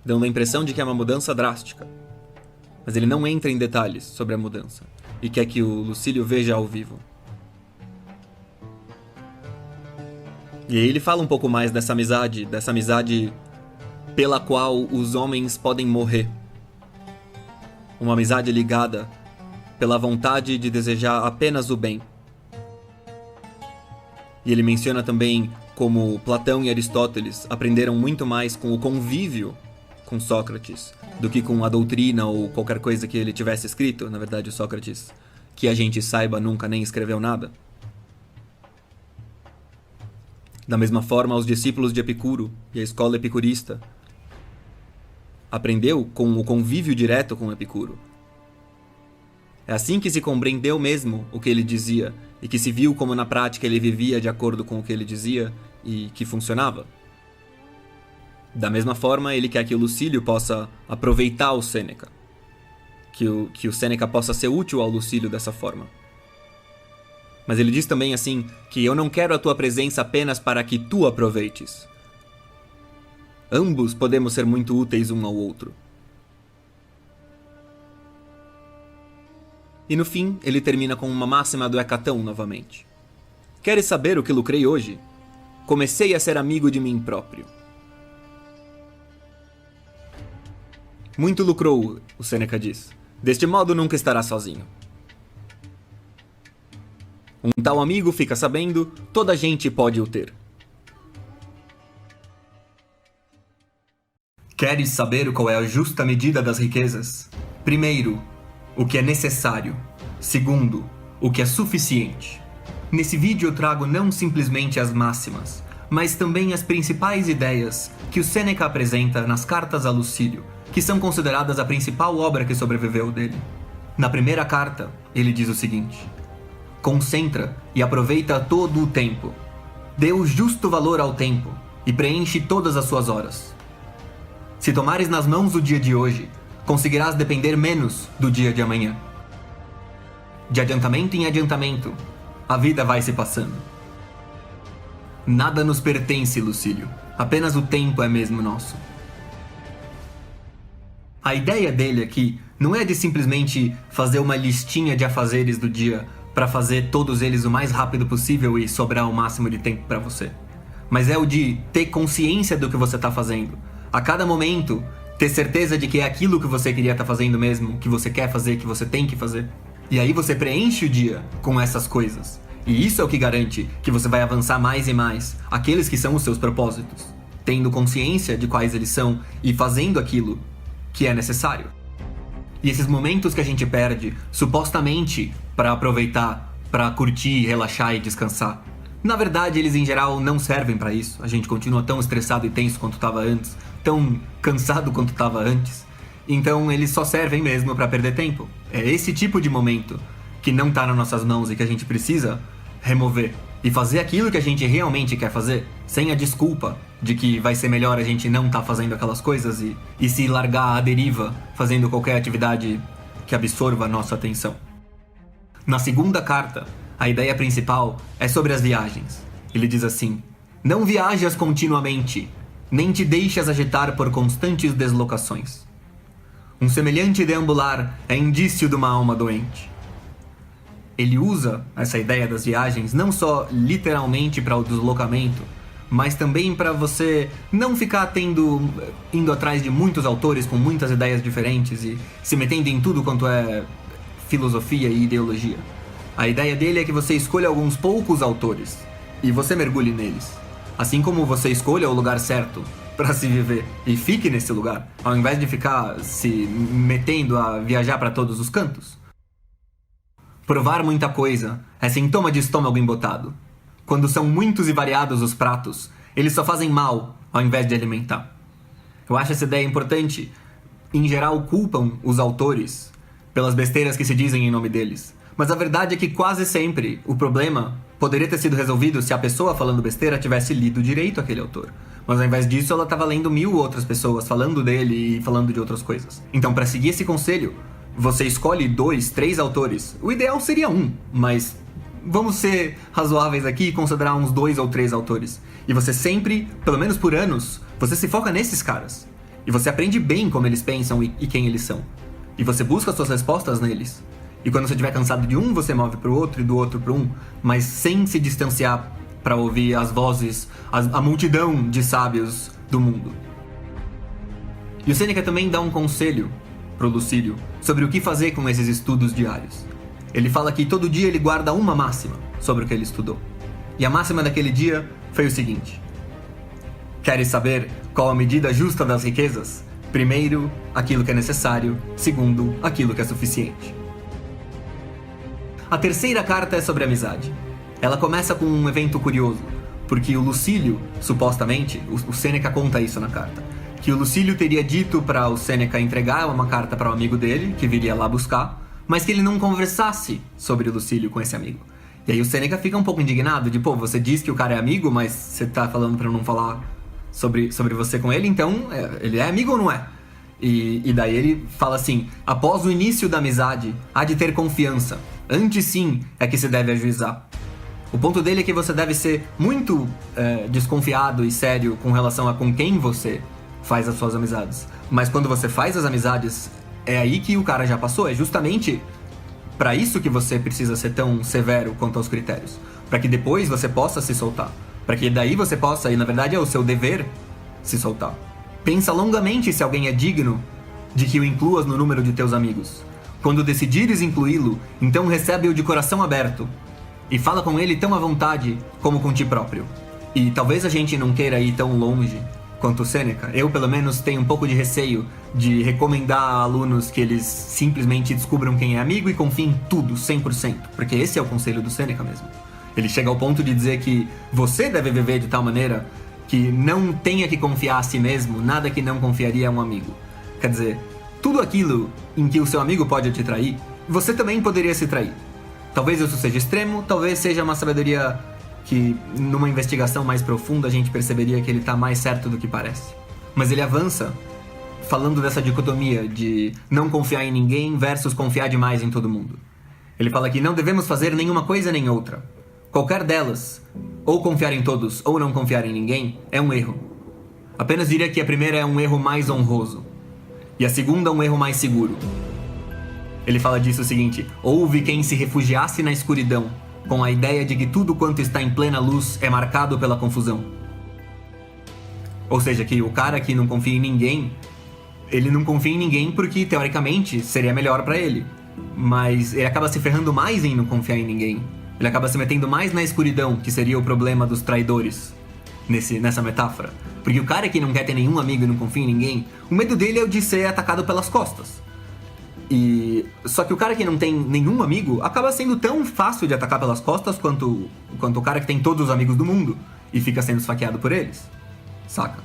S3: dando a impressão de que é uma mudança drástica. mas ele não entra em detalhes sobre a mudança e quer que o Lucílio veja ao vivo. E aí ele fala um pouco mais dessa amizade pela qual os homens podem morrer. Uma amizade ligada pela vontade de desejar apenas o bem. E ele menciona também como Platão e Aristóteles aprenderam muito mais com o convívio com Sócrates do que com a doutrina ou qualquer coisa que ele tivesse escrito. Na verdade, o Sócrates, que a gente saiba, nunca nem escreveu nada. Da mesma forma, os discípulos de Epicuro e a escola epicurista aprendeu com o convívio direto com Epicuro. É assim que se compreendeu mesmo o que ele dizia e que se viu como na prática ele vivia de acordo com o que ele dizia e que funcionava. Da mesma forma, ele quer que o Lucílio possa aproveitar o Sêneca, que o Sêneca possa ser útil ao Lucílio dessa forma. Mas ele diz também assim, que eu não quero a tua presença apenas para que tu aproveites. Ambos podemos ser muito úteis um ao outro. E no fim, ele termina com uma máxima do Hecatão novamente. Queres saber o que lucrei hoje? Comecei a ser amigo de mim próprio. Muito lucrou, o Sêneca diz. Deste modo nunca estará sozinho. Um tal amigo, fica sabendo, toda gente pode o ter. Queres saber qual é a justa medida das riquezas? Primeiro, o que é necessário. Segundo, o que é suficiente. Nesse vídeo eu trago não simplesmente as máximas, mas também as principais ideias que o Sêneca apresenta nas cartas a Lucílio, que são consideradas a principal obra que sobreviveu dele. Na primeira carta, ele diz o seguinte: concentra e aproveita todo o tempo. Dê o justo valor ao tempo e preenche todas as suas horas. Se tomares nas mãos o dia de hoje, conseguirás depender menos do dia de amanhã. De adiantamento em adiantamento, a vida vai se passando. Nada nos pertence, Lucílio. Apenas o tempo é mesmo nosso. A ideia dele aqui não é de simplesmente fazer uma listinha de afazeres do dia para fazer todos eles o mais rápido possível e sobrar o máximo de tempo para você. Mas é o de ter consciência do que você está fazendo. A cada momento, ter certeza de que é aquilo que você queria estar fazendo mesmo, que você quer fazer, que você tem que fazer. E aí você preenche o dia com essas coisas. E isso é o que garante que você vai avançar mais e mais aqueles que são os seus propósitos, tendo consciência de quais eles são e fazendo aquilo que é necessário. E esses momentos que a gente perde, supostamente para aproveitar, para curtir, relaxar e descansar, na verdade eles em geral não servem para isso. A gente continua tão estressado e tenso quanto estava antes, tão cansado quanto estava antes. Então eles só servem mesmo para perder tempo. É esse tipo de momento que não tá nas nossas mãos e que a gente precisa remover e fazer aquilo que a gente realmente quer fazer, sem a desculpa de que vai ser melhor a gente não tá fazendo aquelas coisas e se largar à deriva fazendo qualquer atividade que absorva a nossa atenção. Na segunda carta, a ideia principal é sobre as viagens. Ele diz assim: não viajas continuamente, nem te deixas agitar por constantes deslocações. Um semelhante deambular é indício de uma alma doente. Ele usa essa ideia das viagens não só literalmente para o deslocamento, mas também para você não ficar indo atrás de muitos autores com muitas ideias diferentes e se metendo em tudo quanto é filosofia e ideologia. A ideia dele é que você escolha alguns poucos autores e você mergulhe neles. Assim como você escolha o lugar certo para se viver e fique nesse lugar, ao invés de ficar se metendo a viajar para todos os cantos. Provar muita coisa é sintoma de estômago embotado. Quando são muitos e variados os pratos, eles só fazem mal ao invés de alimentar. Eu acho essa ideia importante. Em geral, culpam os autores pelas besteiras que se dizem em nome deles. Mas a verdade é que quase sempre o problema poderia ter sido resolvido se a pessoa falando besteira tivesse lido direito aquele autor. Mas ao invés disso, ela estava lendo 1000 outras pessoas falando dele e falando de outras coisas. Então, para seguir esse conselho, você escolhe 2, 3 autores. O ideal seria 1, mas vamos ser razoáveis aqui e considerar uns 2 ou 3 autores. E você sempre, pelo menos por anos, você se foca nesses caras. E você aprende bem como eles pensam e quem eles são. e você busca suas respostas neles. E quando você estiver cansado de um, você move pro outro e do outro pro um, mas sem se distanciar para ouvir as vozes, a multidão de sábios do mundo. E o Sêneca também dá um conselho pro Lucílio sobre o que fazer com esses estudos diários. Ele fala que todo dia ele guarda uma máxima sobre o que ele estudou. E a máxima daquele dia foi o seguinte: queres saber qual a medida justa das riquezas? Primeiro, aquilo que é necessário. Segundo, aquilo que é suficiente. A terceira carta é sobre amizade. Ela começa com um evento curioso, porque o Lucílio, supostamente, o Sêneca conta isso na carta, que o Lucílio teria dito para o Sêneca entregar uma carta para um amigo dele, que viria lá buscar, mas que ele não conversasse sobre o Lucílio com esse amigo. E aí o Sêneca fica um pouco indignado, de pô, você diz que o cara é amigo, mas você tá falando para não falar sobre você com ele, então ele é amigo ou não é? E daí ele fala assim: após o início da amizade, há de ter confiança, antes sim é que se deve ajuizar. O ponto dele é que você deve ser muito desconfiado e sério com relação a com quem você faz as suas amizades. Mas quando você faz as amizades, é aí que o cara já passou. É justamente para isso que você precisa ser tão severo quanto aos critérios. Para que depois você possa se soltar. Para que daí você possa, e na verdade é o seu dever, se soltar. Pensa longamente se alguém é digno de que o incluas no número de teus amigos. Quando decidires incluí-lo, então recebe-o de coração aberto. E fala com ele tão à vontade como com ti próprio. E talvez a gente não queira ir tão longe quanto o Sêneca. Eu, pelo menos, tenho um pouco de receio de recomendar a alunos que eles simplesmente descubram quem é amigo e confiem em tudo, 100%. Porque esse é o conselho do Sêneca mesmo. Ele chega ao ponto de dizer que você deve viver de tal maneira que não tenha que confiar a si mesmo, nada que não confiaria a um amigo. Quer dizer, tudo aquilo em que o seu amigo pode te trair, você também poderia se trair. Talvez isso seja extremo, talvez seja uma sabedoria que, numa investigação mais profunda, a gente perceberia que ele está mais certo do que parece. Mas ele avança falando dessa dicotomia de não confiar em ninguém versus confiar demais em todo mundo. Ele fala que não devemos fazer nenhuma coisa nem outra. Qualquer delas, ou confiar em todos ou não confiar em ninguém, é um erro. Apenas diria que a primeira é um erro mais honroso, e a segunda um erro mais seguro. Ele fala disso o seguinte: houve quem se refugiasse na escuridão, com a ideia de que tudo quanto está em plena luz é marcado pela confusão. Ou seja, que o cara que não confia em ninguém, ele não confia em ninguém porque, teoricamente, seria melhor pra ele. Mas ele acaba se ferrando mais em não confiar em ninguém. Ele acaba se metendo mais na escuridão, que seria o problema dos traidores, nessa metáfora. Porque o cara que não quer ter nenhum amigo e não confia em ninguém, o medo dele é o de ser atacado pelas costas. Só que o cara que não tem nenhum amigo acaba sendo tão fácil de atacar pelas costas quanto o cara que tem todos os amigos do mundo e fica sendo esfaqueado por eles, saca?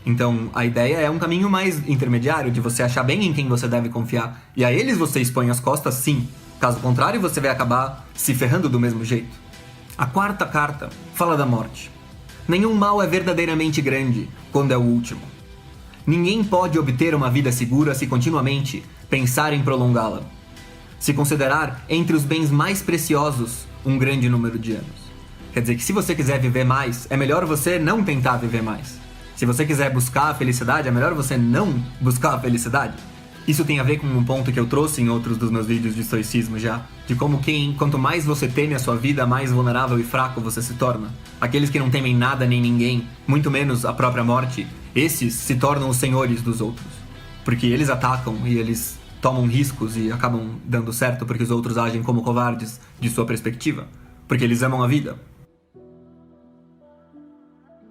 S3: Então a ideia é um caminho mais intermediário, de você achar bem em quem você deve confiar, e a eles você expõe as costas, sim. Caso contrário, você vai acabar se ferrando do mesmo jeito. A quarta carta fala da morte. Nenhum mal é verdadeiramente grande quando é o último. Ninguém pode obter uma vida segura se continuamente pensar em prolongá-la. Se considerar entre os bens mais preciosos um grande número de anos. Quer dizer que se você quiser viver mais, é melhor você não tentar viver mais. Se você quiser buscar a felicidade, é melhor você não buscar a felicidade. Isso tem a ver com um ponto que eu trouxe em outros dos meus vídeos de estoicismo já, de como quanto mais você teme a sua vida, mais vulnerável e fraco você se torna. Aqueles que não temem nada nem ninguém, muito menos a própria morte, esses se tornam os senhores dos outros. Porque eles atacam e eles tomam riscos e acabam dando certo porque os outros agem como covardes de sua perspectiva. Porque eles amam a vida.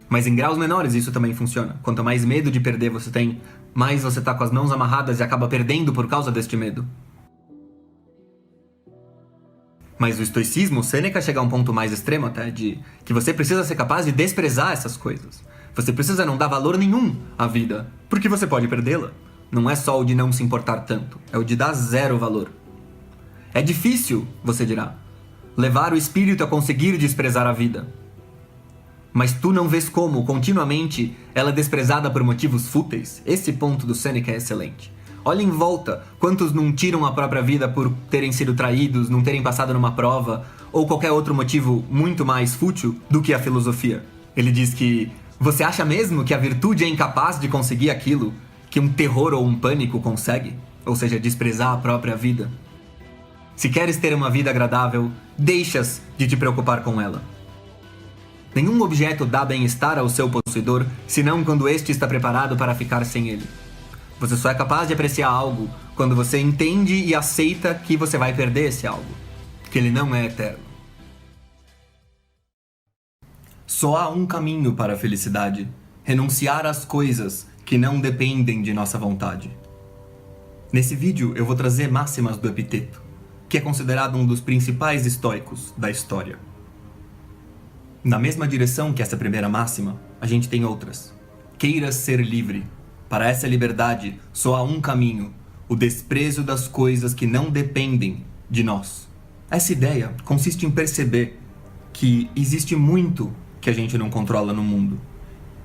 S3: Mas em graus menores isso também funciona. Quanto mais medo de perder você tem, mais você tá com as mãos amarradas e acaba perdendo por causa deste medo. Mas o estoicismo, Sêneca chega a um ponto mais extremo até, de que você precisa ser capaz de desprezar essas coisas. Você precisa não dar valor nenhum à vida, porque você pode perdê-la. Não é só o de não se importar tanto, é o de dar zero valor. É difícil, você dirá, levar o espírito a conseguir desprezar a vida. Mas tu não vês como, continuamente, ela é desprezada por motivos fúteis? Esse ponto do Sêneca é excelente. Olha em volta, quantos não tiram a própria vida por terem sido traídos, não terem passado numa prova, ou qualquer outro motivo muito mais fútil do que a filosofia. Ele diz que, você acha mesmo que a virtude é incapaz de conseguir aquilo que um terror ou um pânico consegue? ou seja, desprezar a própria vida. Se queres ter uma vida agradável, deixas de te preocupar com ela. Nenhum objeto dá bem-estar ao seu possuidor, senão quando este está preparado para ficar sem ele. Você só é capaz de apreciar algo quando você entende e aceita que você vai perder esse algo, que ele não é eterno. Só há um caminho para a felicidade: renunciar às coisas que não dependem de nossa vontade. Nesse vídeo eu vou trazer máximas do Epiteto, que é considerado um dos principais estoicos da história. Na mesma direção que essa primeira máxima, a gente tem outras. Queiras ser livre. Para essa liberdade, só há um caminho: o desprezo das coisas que não dependem de nós. Essa ideia consiste em perceber que existe muito que a gente não controla no mundo.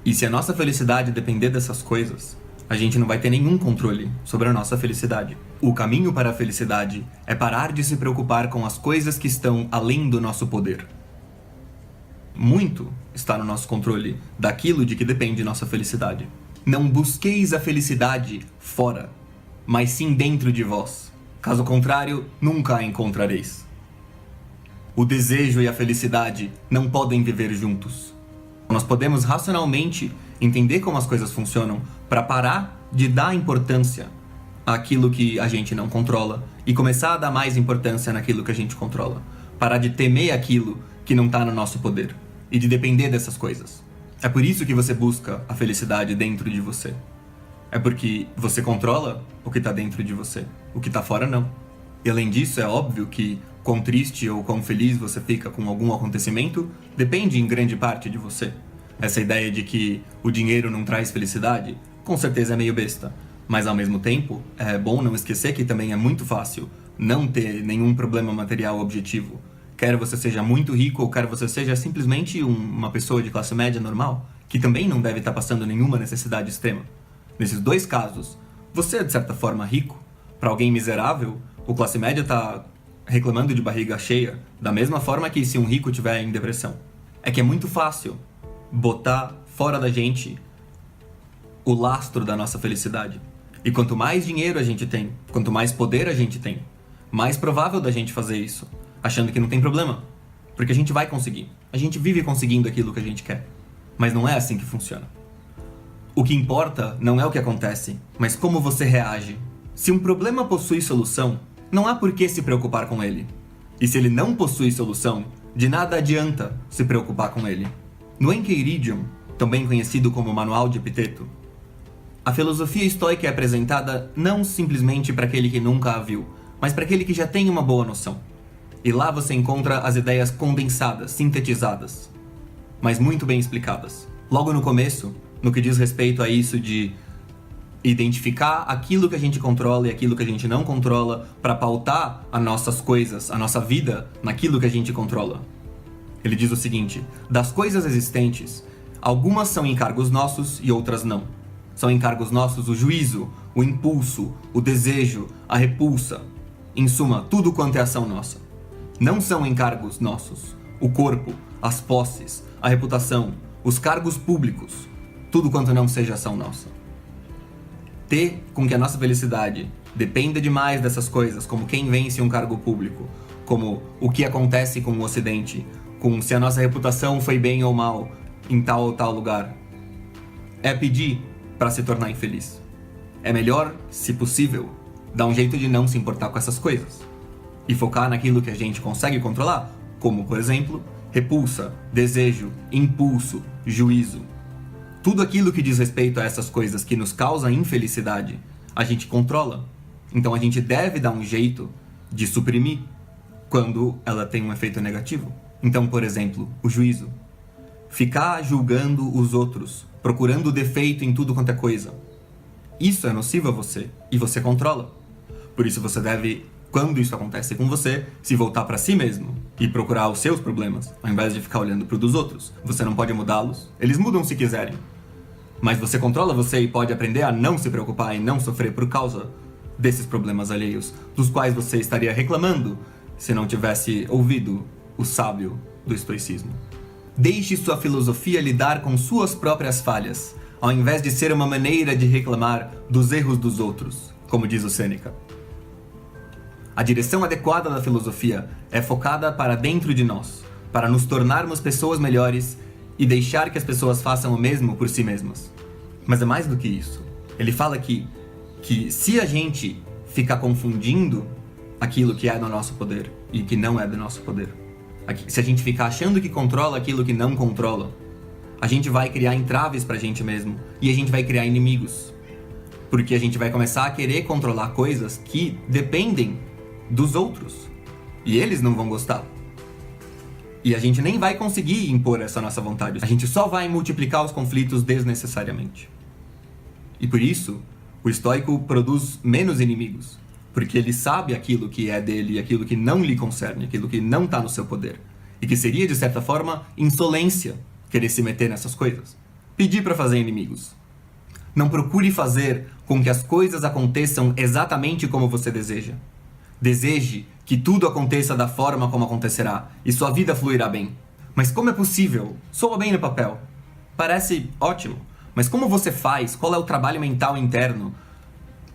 S3: E se a nossa felicidade depender dessas coisas, a gente não vai ter nenhum controle sobre a nossa felicidade. O caminho para a felicidade é parar de se preocupar com as coisas que estão além do nosso poder. Muito está no nosso controle daquilo de que depende nossa felicidade. Não busqueis a felicidade fora, mas sim dentro de vós. Caso contrário, nunca a encontrareis. O desejo e a felicidade não podem viver juntos. Nós podemos racionalmente entender como as coisas funcionam para parar de dar importância àquilo que a gente não controla e começar a dar mais importância naquilo que a gente controla. Parar de temer aquilo que não está no nosso poder e de depender dessas coisas. É por isso que você busca a felicidade dentro de você. É porque você controla o que está dentro de você, o que está fora não. E além disso, é óbvio que quão triste ou quão feliz você fica com algum acontecimento depende em grande parte de você. Essa ideia de que o dinheiro não traz felicidade, com certeza é meio besta. Mas ao mesmo tempo, é bom não esquecer que também é muito fácil não ter nenhum problema material objetivo. Quer você seja muito rico ou quer você seja simplesmente uma pessoa de classe média normal, que também não deve estar passando nenhuma necessidade extrema. Nesses dois casos, você é de certa forma rico. Para alguém miserável, o classe média está reclamando de barriga cheia, da mesma forma que se um rico tiver em depressão. É que é muito fácil botar fora da gente o lastro da nossa felicidade. E quanto mais dinheiro a gente tem, quanto mais poder a gente tem, mais provável da gente fazer isso, achando que não tem problema, porque a gente vai conseguir. A gente vive conseguindo aquilo que a gente quer. Mas não é assim que funciona. O que importa não é o que acontece, mas como você reage. Se um problema possui solução, não há por que se preocupar com ele. E se ele não possui solução, de nada adianta se preocupar com ele. No Encheiridion, também conhecido como Manual de Epiteto, a filosofia estoica é apresentada não simplesmente para aquele que nunca a viu, mas para aquele que já tem uma boa noção. E lá você encontra as ideias condensadas, sintetizadas, mas muito bem explicadas. Logo no começo, no que diz respeito a isso de identificar aquilo que a gente controla e aquilo que a gente não controla para pautar as nossas coisas, a nossa vida naquilo que a gente controla. Ele diz o seguinte: das coisas existentes, algumas são encargos nossos e outras não. São encargos nossos o juízo, o impulso, o desejo, a repulsa. Em suma, tudo quanto é ação nossa. Não são encargos nossos o corpo, as posses, a reputação, os cargos públicos, tudo quanto não seja ação nossa. Ter com que a nossa felicidade dependa demais dessas coisas, como quem vence um cargo público, como o que acontece com o Ocidente, com se a nossa reputação foi bem ou mal em tal ou tal lugar, é pedir para se tornar infeliz. É melhor, se possível, dar um jeito de não se importar com essas coisas e focar naquilo que a gente consegue controlar, como, por exemplo, repulsa, desejo, impulso, juízo. Tudo aquilo que diz respeito a essas coisas que nos causam infelicidade, a gente controla. Então a gente deve dar um jeito de suprimir quando ela tem um efeito negativo. Então, por exemplo, o juízo. Ficar julgando os outros, procurando defeito em tudo quanto é coisa. Isso é nocivo a você e você controla. Por isso você deve, quando isso acontece com você, se voltar para si mesmo e procurar os seus problemas, ao invés de ficar olhando para os dos outros. Você não pode mudá-los, eles mudam se quiserem. Mas você controla você e pode aprender a não se preocupar e não sofrer por causa desses problemas alheios, dos quais você estaria reclamando se não tivesse ouvido o sábio do estoicismo. Deixe sua filosofia lidar com suas próprias falhas, ao invés de ser uma maneira de reclamar dos erros dos outros. como diz o Sêneca. A direção adequada da filosofia é focada para dentro de nós, para nos tornarmos pessoas melhores e deixar que as pessoas façam o mesmo por si mesmas. Mas é mais do que isso. Ele fala que se a gente ficar confundindo aquilo que é do nosso poder e que não é do nosso poder, se a gente ficar achando que controla aquilo que não controla, a gente vai criar entraves pra gente mesmo e a gente vai criar inimigos. Porque a gente vai começar a querer controlar coisas que dependem dos outros. E eles não vão gostar. E a gente nem vai conseguir impor essa nossa vontade. A gente só vai multiplicar os conflitos desnecessariamente. E por isso, o estoico produz menos inimigos. Porque ele sabe aquilo que é dele e aquilo que não lhe concerne, aquilo que não está no seu poder. E que seria, de certa forma, insolência querer se meter nessas coisas. Pedir para fazer inimigos. Não procure fazer com que as coisas aconteçam exatamente como você deseja. Deseje que tudo aconteça da forma como acontecerá e sua vida fluirá bem. Mas como é possível? Soa bem no papel. Parece ótimo. Mas como você faz? Qual é o trabalho mental interno?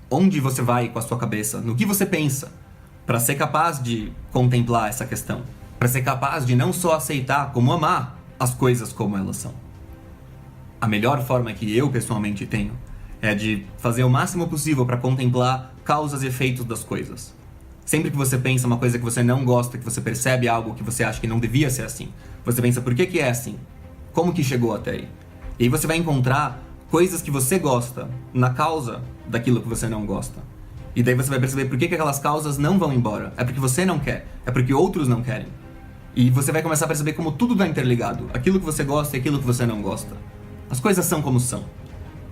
S3: Onde você vai com a sua cabeça? No que você pensa? Para ser capaz de contemplar essa questão. Para ser capaz de não só aceitar, como amar as coisas como elas são. A melhor forma que eu pessoalmente tenho é de fazer o máximo possível para contemplar causas e efeitos das coisas. Sempre que você pensa uma coisa que você não gosta, que você percebe algo que você acha que não devia ser assim, você pensa, por que é assim? Como que chegou até aí? E aí você vai encontrar coisas que você gosta na causa daquilo que você não gosta. E daí você vai perceber por que aquelas causas não vão embora. É porque você não quer, é porque outros não querem. E você vai começar a perceber como tudo está interligado. Aquilo que você gosta e aquilo que você não gosta. As coisas são como são.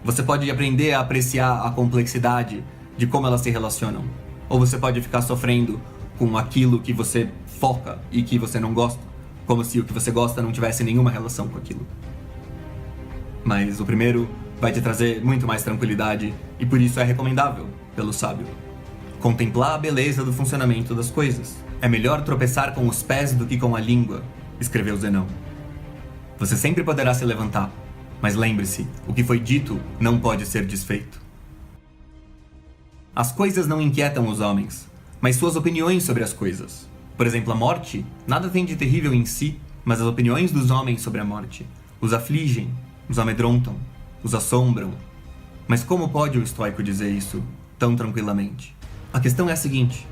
S3: Você pode aprender a apreciar a complexidade de como elas se relacionam. Ou você pode ficar sofrendo com aquilo que você foca e que você não gosta. Como se o que você gosta não tivesse nenhuma relação com aquilo. Mas o primeiro vai te trazer muito mais tranquilidade e por isso é recomendável pelo sábio. Contemplar a beleza do funcionamento das coisas. É melhor tropeçar com os pés do que com a língua, escreveu Zenão. Você sempre poderá se levantar, mas lembre-se, o que foi dito não pode ser desfeito. As coisas não inquietam os homens, mas suas opiniões sobre as coisas. Por exemplo, a morte nada tem de terrível em si, mas as opiniões dos homens sobre a morte os afligem, os amedrontam, os assombram. Mas como pode o estoico dizer isso tão tranquilamente? A questão é a seguinte: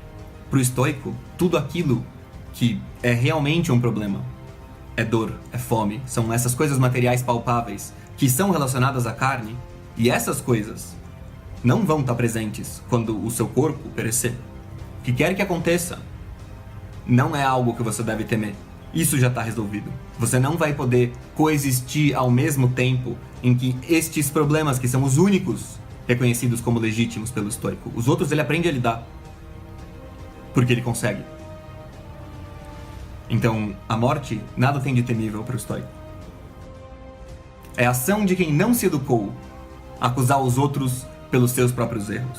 S3: para o estoico, tudo aquilo que é realmente um problema é dor, é fome, são essas coisas materiais palpáveis que são relacionadas à carne, e essas coisas não vão estar presentes quando o seu corpo perecer. O que quer que aconteça não é algo que você deve temer. Isso já está resolvido. Você não vai poder coexistir ao mesmo tempo em que estes problemas, que são os únicos reconhecidos como legítimos pelo estoico, os outros ele aprende a lidar. Porque ele consegue. Então, a morte nada tem de temível para o estoico. É a ação de quem não se educou a acusar os outros pelos seus próprios erros.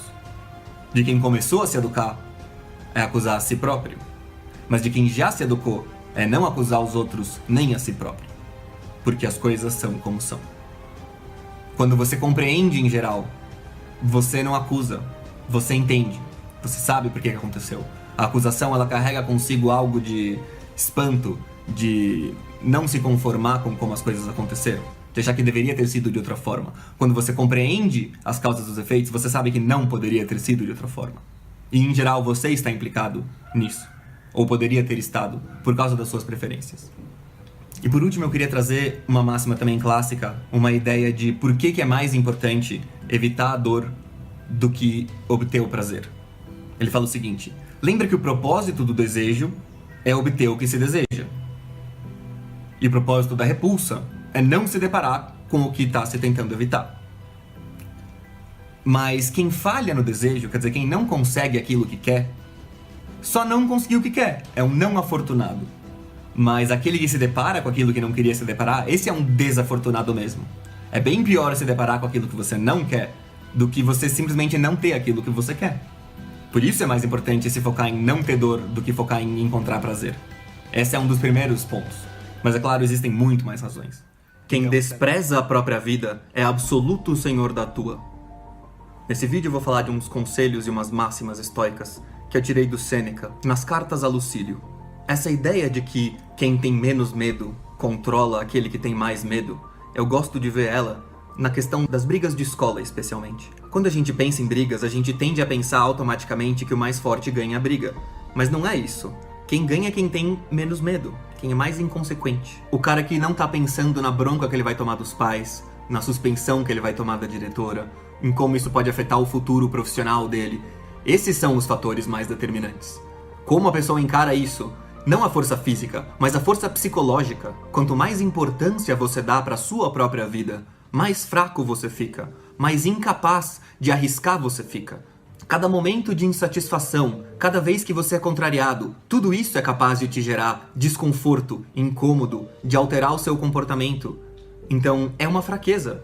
S3: De quem começou a se educar é acusar a si próprio. Mas de quem já se educou é não acusar os outros nem a si próprio. Porque as coisas são como são. Quando você compreende em geral, você não acusa, você entende. Você sabe por que aconteceu. A acusação ela carrega consigo algo de espanto, de não se conformar com como as coisas aconteceram, de achar que deveria ter sido de outra forma. Quando você compreende as causas dos efeitos, você sabe que não poderia ter sido de outra forma. E em geral você está implicado nisso, ou poderia ter estado, por causa das suas preferências. E por último eu queria trazer uma máxima também clássica, uma ideia de por que é mais importante evitar a dor do que obter o prazer. Ele fala o seguinte: lembra que o propósito do desejo é obter o que se deseja. E o propósito da repulsa é não se deparar com o que está se tentando evitar. Mas quem falha no desejo, quer dizer, quem não consegue aquilo que quer, só não conseguiu o que quer, é um não afortunado. Mas aquele que se depara com aquilo que não queria se deparar, esse é um desafortunado mesmo. É bem pior se deparar com aquilo que você não quer do que você simplesmente não ter aquilo que você quer. Por isso é mais importante se focar em não ter dor do que focar em encontrar prazer. Esse é um dos primeiros pontos. Mas é claro, existem muito mais razões. Quem despreza a própria vida é absoluto senhor da tua. Nesse vídeo eu vou falar de uns conselhos e umas máximas estoicas que eu tirei do Sêneca nas cartas a Lucílio. Essa ideia de que quem tem menos medo controla aquele que tem mais medo, eu gosto de ver ela na questão das brigas de escola, especialmente. Quando a gente pensa em brigas, a gente tende a pensar automaticamente que o mais forte ganha a briga. Mas não é isso. Quem ganha é quem tem menos medo, quem é mais inconsequente. O cara que não tá pensando na bronca que ele vai tomar dos pais, na suspensão que ele vai tomar da diretora, em como isso pode afetar o futuro profissional dele. Esses são os fatores mais determinantes. Como a pessoa encara isso, não a força física, mas a força psicológica. Quanto mais importância você dá para sua própria vida, mais fraco você fica, mais incapaz de arriscar você fica. Cada momento de insatisfação, cada vez que você é contrariado, tudo isso é capaz de te gerar desconforto, incômodo, de alterar o seu comportamento. Então, é uma fraqueza.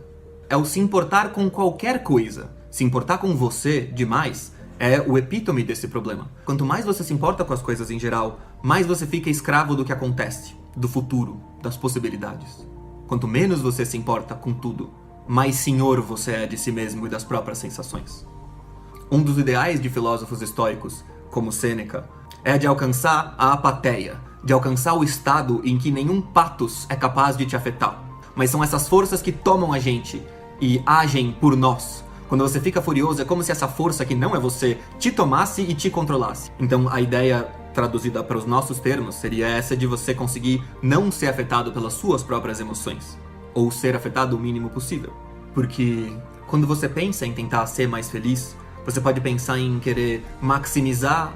S3: É o se importar com qualquer coisa. Se importar com você demais é o epítome desse problema. Quanto mais você se importa com as coisas em geral, mais você fica escravo do que acontece, do futuro, das possibilidades. Quanto menos você se importa com tudo, mais senhor você é de si mesmo e das próprias sensações. Um dos ideais de filósofos estoicos, como Sêneca, é de alcançar a apatheia, de alcançar o estado em que nenhum pathos é capaz de te afetar. Mas são essas forças que tomam a gente e agem por nós. Quando você fica furioso, é como se essa força que não é você te tomasse e te controlasse. Então a ideia traduzida para os nossos termos seria essa de você conseguir não ser afetado pelas suas próprias emoções, ou ser afetado o mínimo possível. Porque quando você pensa em tentar ser mais feliz, você pode pensar em querer maximizar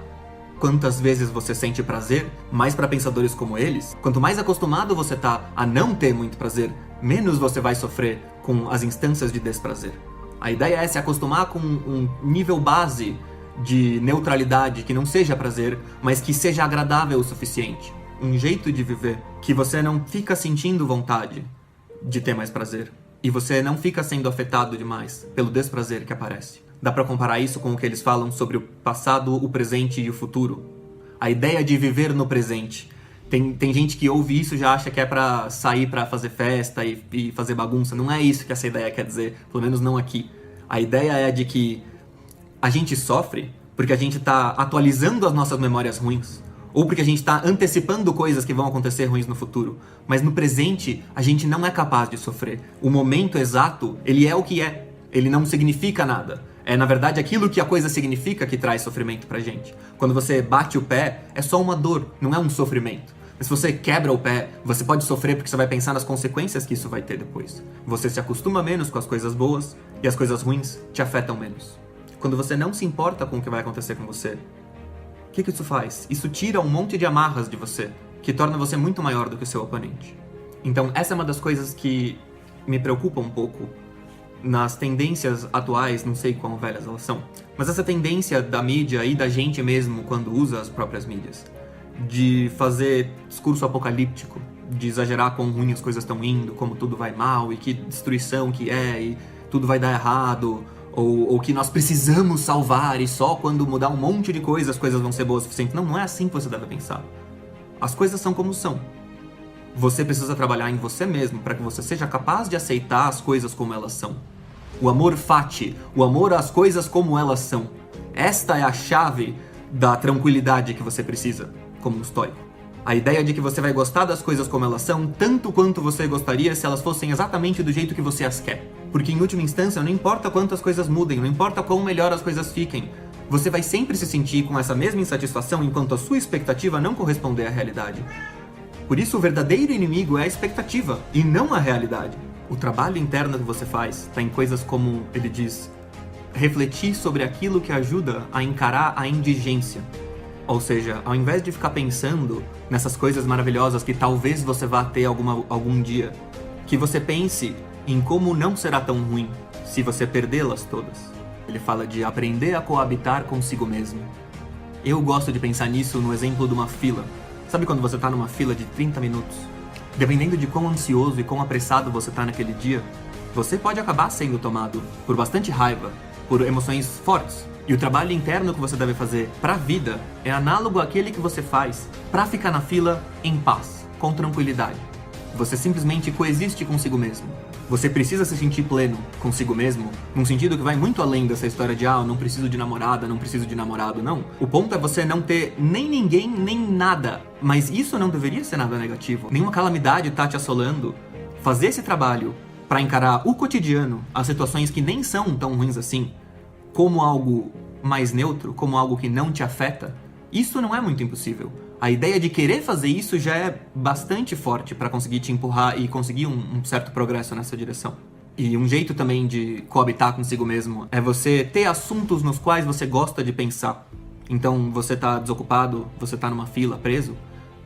S3: quantas vezes você sente prazer, mas para pensadores como eles, quanto mais acostumado você tá a não ter muito prazer, menos você vai sofrer com as instâncias de desprazer. A ideia é se acostumar com um nível base de neutralidade que não seja prazer, mas que seja agradável o suficiente. Um jeito de viver que você não fica sentindo vontade de ter mais prazer. E você não fica sendo afetado demais pelo desprazer que aparece. Dá pra comparar isso com o que eles falam sobre o passado, o presente e o futuro. A ideia de viver no presente. Tem gente que ouve isso e já acha que é pra sair pra fazer festa e fazer bagunça. Não é isso que essa ideia quer dizer, pelo menos não aqui. A ideia é de que a gente sofre porque a gente tá atualizando as nossas memórias ruins, ou porque a gente tá antecipando coisas que vão acontecer ruins no futuro. Mas no presente, a gente não é capaz de sofrer. O momento exato, ele é o que é. Ele não significa nada. É, na verdade, aquilo que a coisa significa que traz sofrimento pra gente. Quando você bate o pé, é só uma dor, não é um sofrimento. Mas se você quebra o pé, você pode sofrer porque você vai pensar nas consequências que isso vai ter depois. Você se acostuma menos com as coisas boas e as coisas ruins te afetam menos. Quando você não se importa com o que vai acontecer com você, o que isso faz? Isso tira um monte de amarras de você, que torna você muito maior do que o seu oponente. Então, essa é uma das coisas que me preocupa um pouco nas tendências atuais, não sei quão velhas elas são, mas essa tendência da mídia e da gente mesmo quando usa as próprias mídias, de fazer discurso apocalíptico, de exagerar quão ruim as coisas estão indo, como tudo vai mal e que destruição que é e tudo vai dar errado, ou que nós precisamos salvar e só quando mudar um monte de coisa as coisas vão ser boas o suficiente. Não é assim que você deve pensar. As coisas são como são. Você precisa trabalhar em você mesmo para que você seja capaz de aceitar as coisas como elas são. O amor fati, o amor às coisas como elas são. Esta é a chave da tranquilidade que você precisa, como um estoico. A ideia de que você vai gostar das coisas como elas são, tanto quanto você gostaria se elas fossem exatamente do jeito que você as quer. Porque em última instância, não importa quantas coisas mudem, não importa quão melhor as coisas fiquem, você vai sempre se sentir com essa mesma insatisfação enquanto a sua expectativa não corresponder à realidade. Por isso, o verdadeiro inimigo é a expectativa, e não a realidade. O trabalho interno que você faz está em coisas como, ele diz, refletir sobre aquilo que ajuda a encarar a indigência. Ou seja, ao invés de ficar pensando nessas coisas maravilhosas que talvez você vá ter algum dia, que você pense em como não será tão ruim se você perdê-las todas. Ele fala de aprender a coabitar consigo mesmo. Eu gosto de pensar nisso no exemplo de uma fila. Sabe quando você tá numa fila de 30 minutos? Dependendo de quão ansioso e quão apressado você tá naquele dia, você pode acabar sendo tomado por bastante raiva, por emoções fortes. E o trabalho interno que você deve fazer pra vida é análogo àquele que você faz pra ficar na fila em paz, com tranquilidade. Você simplesmente coexiste consigo mesmo. você precisa se sentir pleno consigo mesmo, num sentido que vai muito além dessa história de eu não preciso de namorada, não preciso de namorado, não. O ponto é você não ter nem ninguém, nem nada. Mas isso não deveria ser nada negativo. Nenhuma calamidade tá te assolando. Fazer esse trabalho pra encarar o cotidiano, as situações que nem são tão ruins assim, como algo mais neutro, como algo que não te afeta, isso não é muito impossível. A ideia de querer fazer isso já é bastante forte para conseguir te empurrar e conseguir um certo progresso nessa direção. E um jeito também de coabitar consigo mesmo é você ter assuntos nos quais você gosta de pensar. Então, você tá desocupado, você tá numa fila, preso,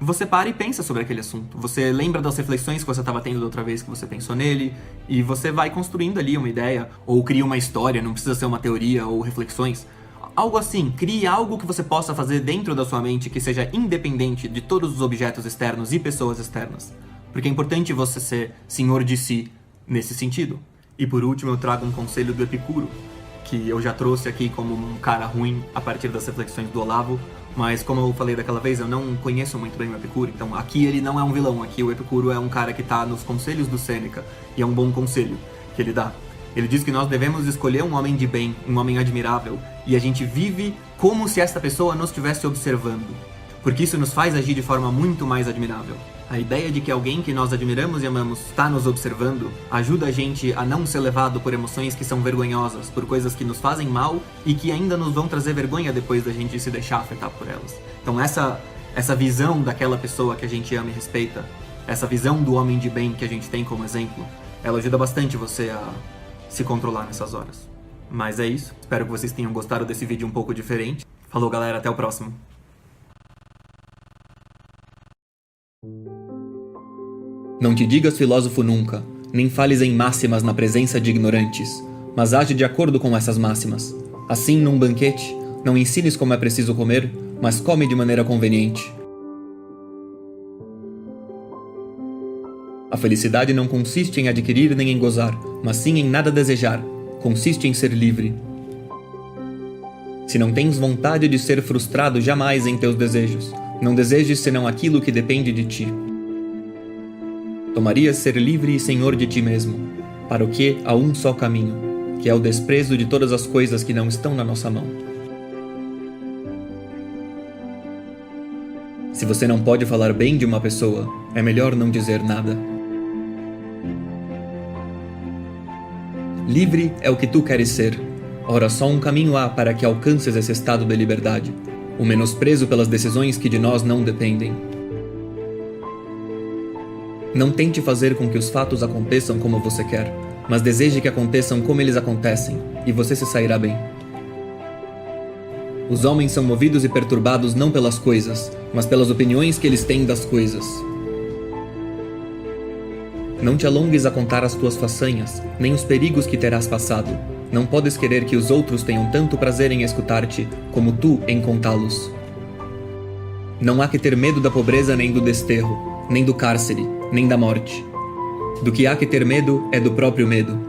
S3: você para e pensa sobre aquele assunto. Você lembra das reflexões que você estava tendo da outra vez que você pensou nele, e você vai construindo ali uma ideia, ou cria uma história, não precisa ser uma teoria ou reflexões. Algo assim, crie algo que você possa fazer dentro da sua mente que seja independente de todos os objetos externos e pessoas externas. Porque é importante você ser senhor de si nesse sentido. E por último eu trago um conselho do Epicuro, que eu já trouxe aqui como um cara ruim a partir das reflexões do Olavo, mas como eu falei daquela vez, eu não conheço muito bem o Epicuro, então aqui ele não é um vilão, aqui o Epicuro é um cara que tá nos conselhos do Sêneca, e é um bom conselho que ele dá. Ele diz que nós devemos escolher um homem de bem, um homem admirável, e a gente vive como se esta pessoa nos estivesse observando, porque isso nos faz agir de forma muito mais admirável. A ideia de que alguém que nós admiramos e amamos está nos observando ajuda a gente a não ser levado por emoções que são vergonhosas, por coisas que nos fazem mal e que ainda nos vão trazer vergonha depois da gente se deixar afetar por elas. Então essa visão daquela pessoa que a gente ama e respeita, essa visão do homem de bem que a gente tem como exemplo, ela ajuda bastante você a se controlar nessas horas. Mas é isso, espero que vocês tenham gostado desse vídeo um pouco diferente. Falou galera, até o próximo. Não te digas filósofo nunca, nem fales em máximas na presença de ignorantes, mas age de acordo com essas máximas. Assim, num banquete, não ensines como é preciso comer, mas come de maneira conveniente. A felicidade não consiste em adquirir nem em gozar, mas sim em nada desejar. Consiste em ser livre. Se não tens vontade de ser frustrado jamais em teus desejos, não desejes senão aquilo que depende de ti. Tomarias ser livre e senhor de ti mesmo, para o que há um só caminho, que é o desprezo de todas as coisas que não estão na nossa mão. Se você não pode falar bem de uma pessoa, é melhor não dizer nada. Livre é o que tu queres ser. Ora, só um caminho há para que alcances esse estado de liberdade, o menosprezo pelas decisões que de nós não dependem. Não tente fazer com que os fatos aconteçam como você quer, mas deseje que aconteçam como eles acontecem, e você se sairá bem. Os homens são movidos e perturbados não pelas coisas, mas pelas opiniões que eles têm das coisas. Não te alongues a contar as tuas façanhas, nem os perigos que terás passado. Não podes querer que os outros tenham tanto prazer em escutar-te, como tu em contá-los. Não há que ter medo da pobreza nem do desterro, nem do cárcere, nem da morte. Do que há que ter medo é do próprio medo.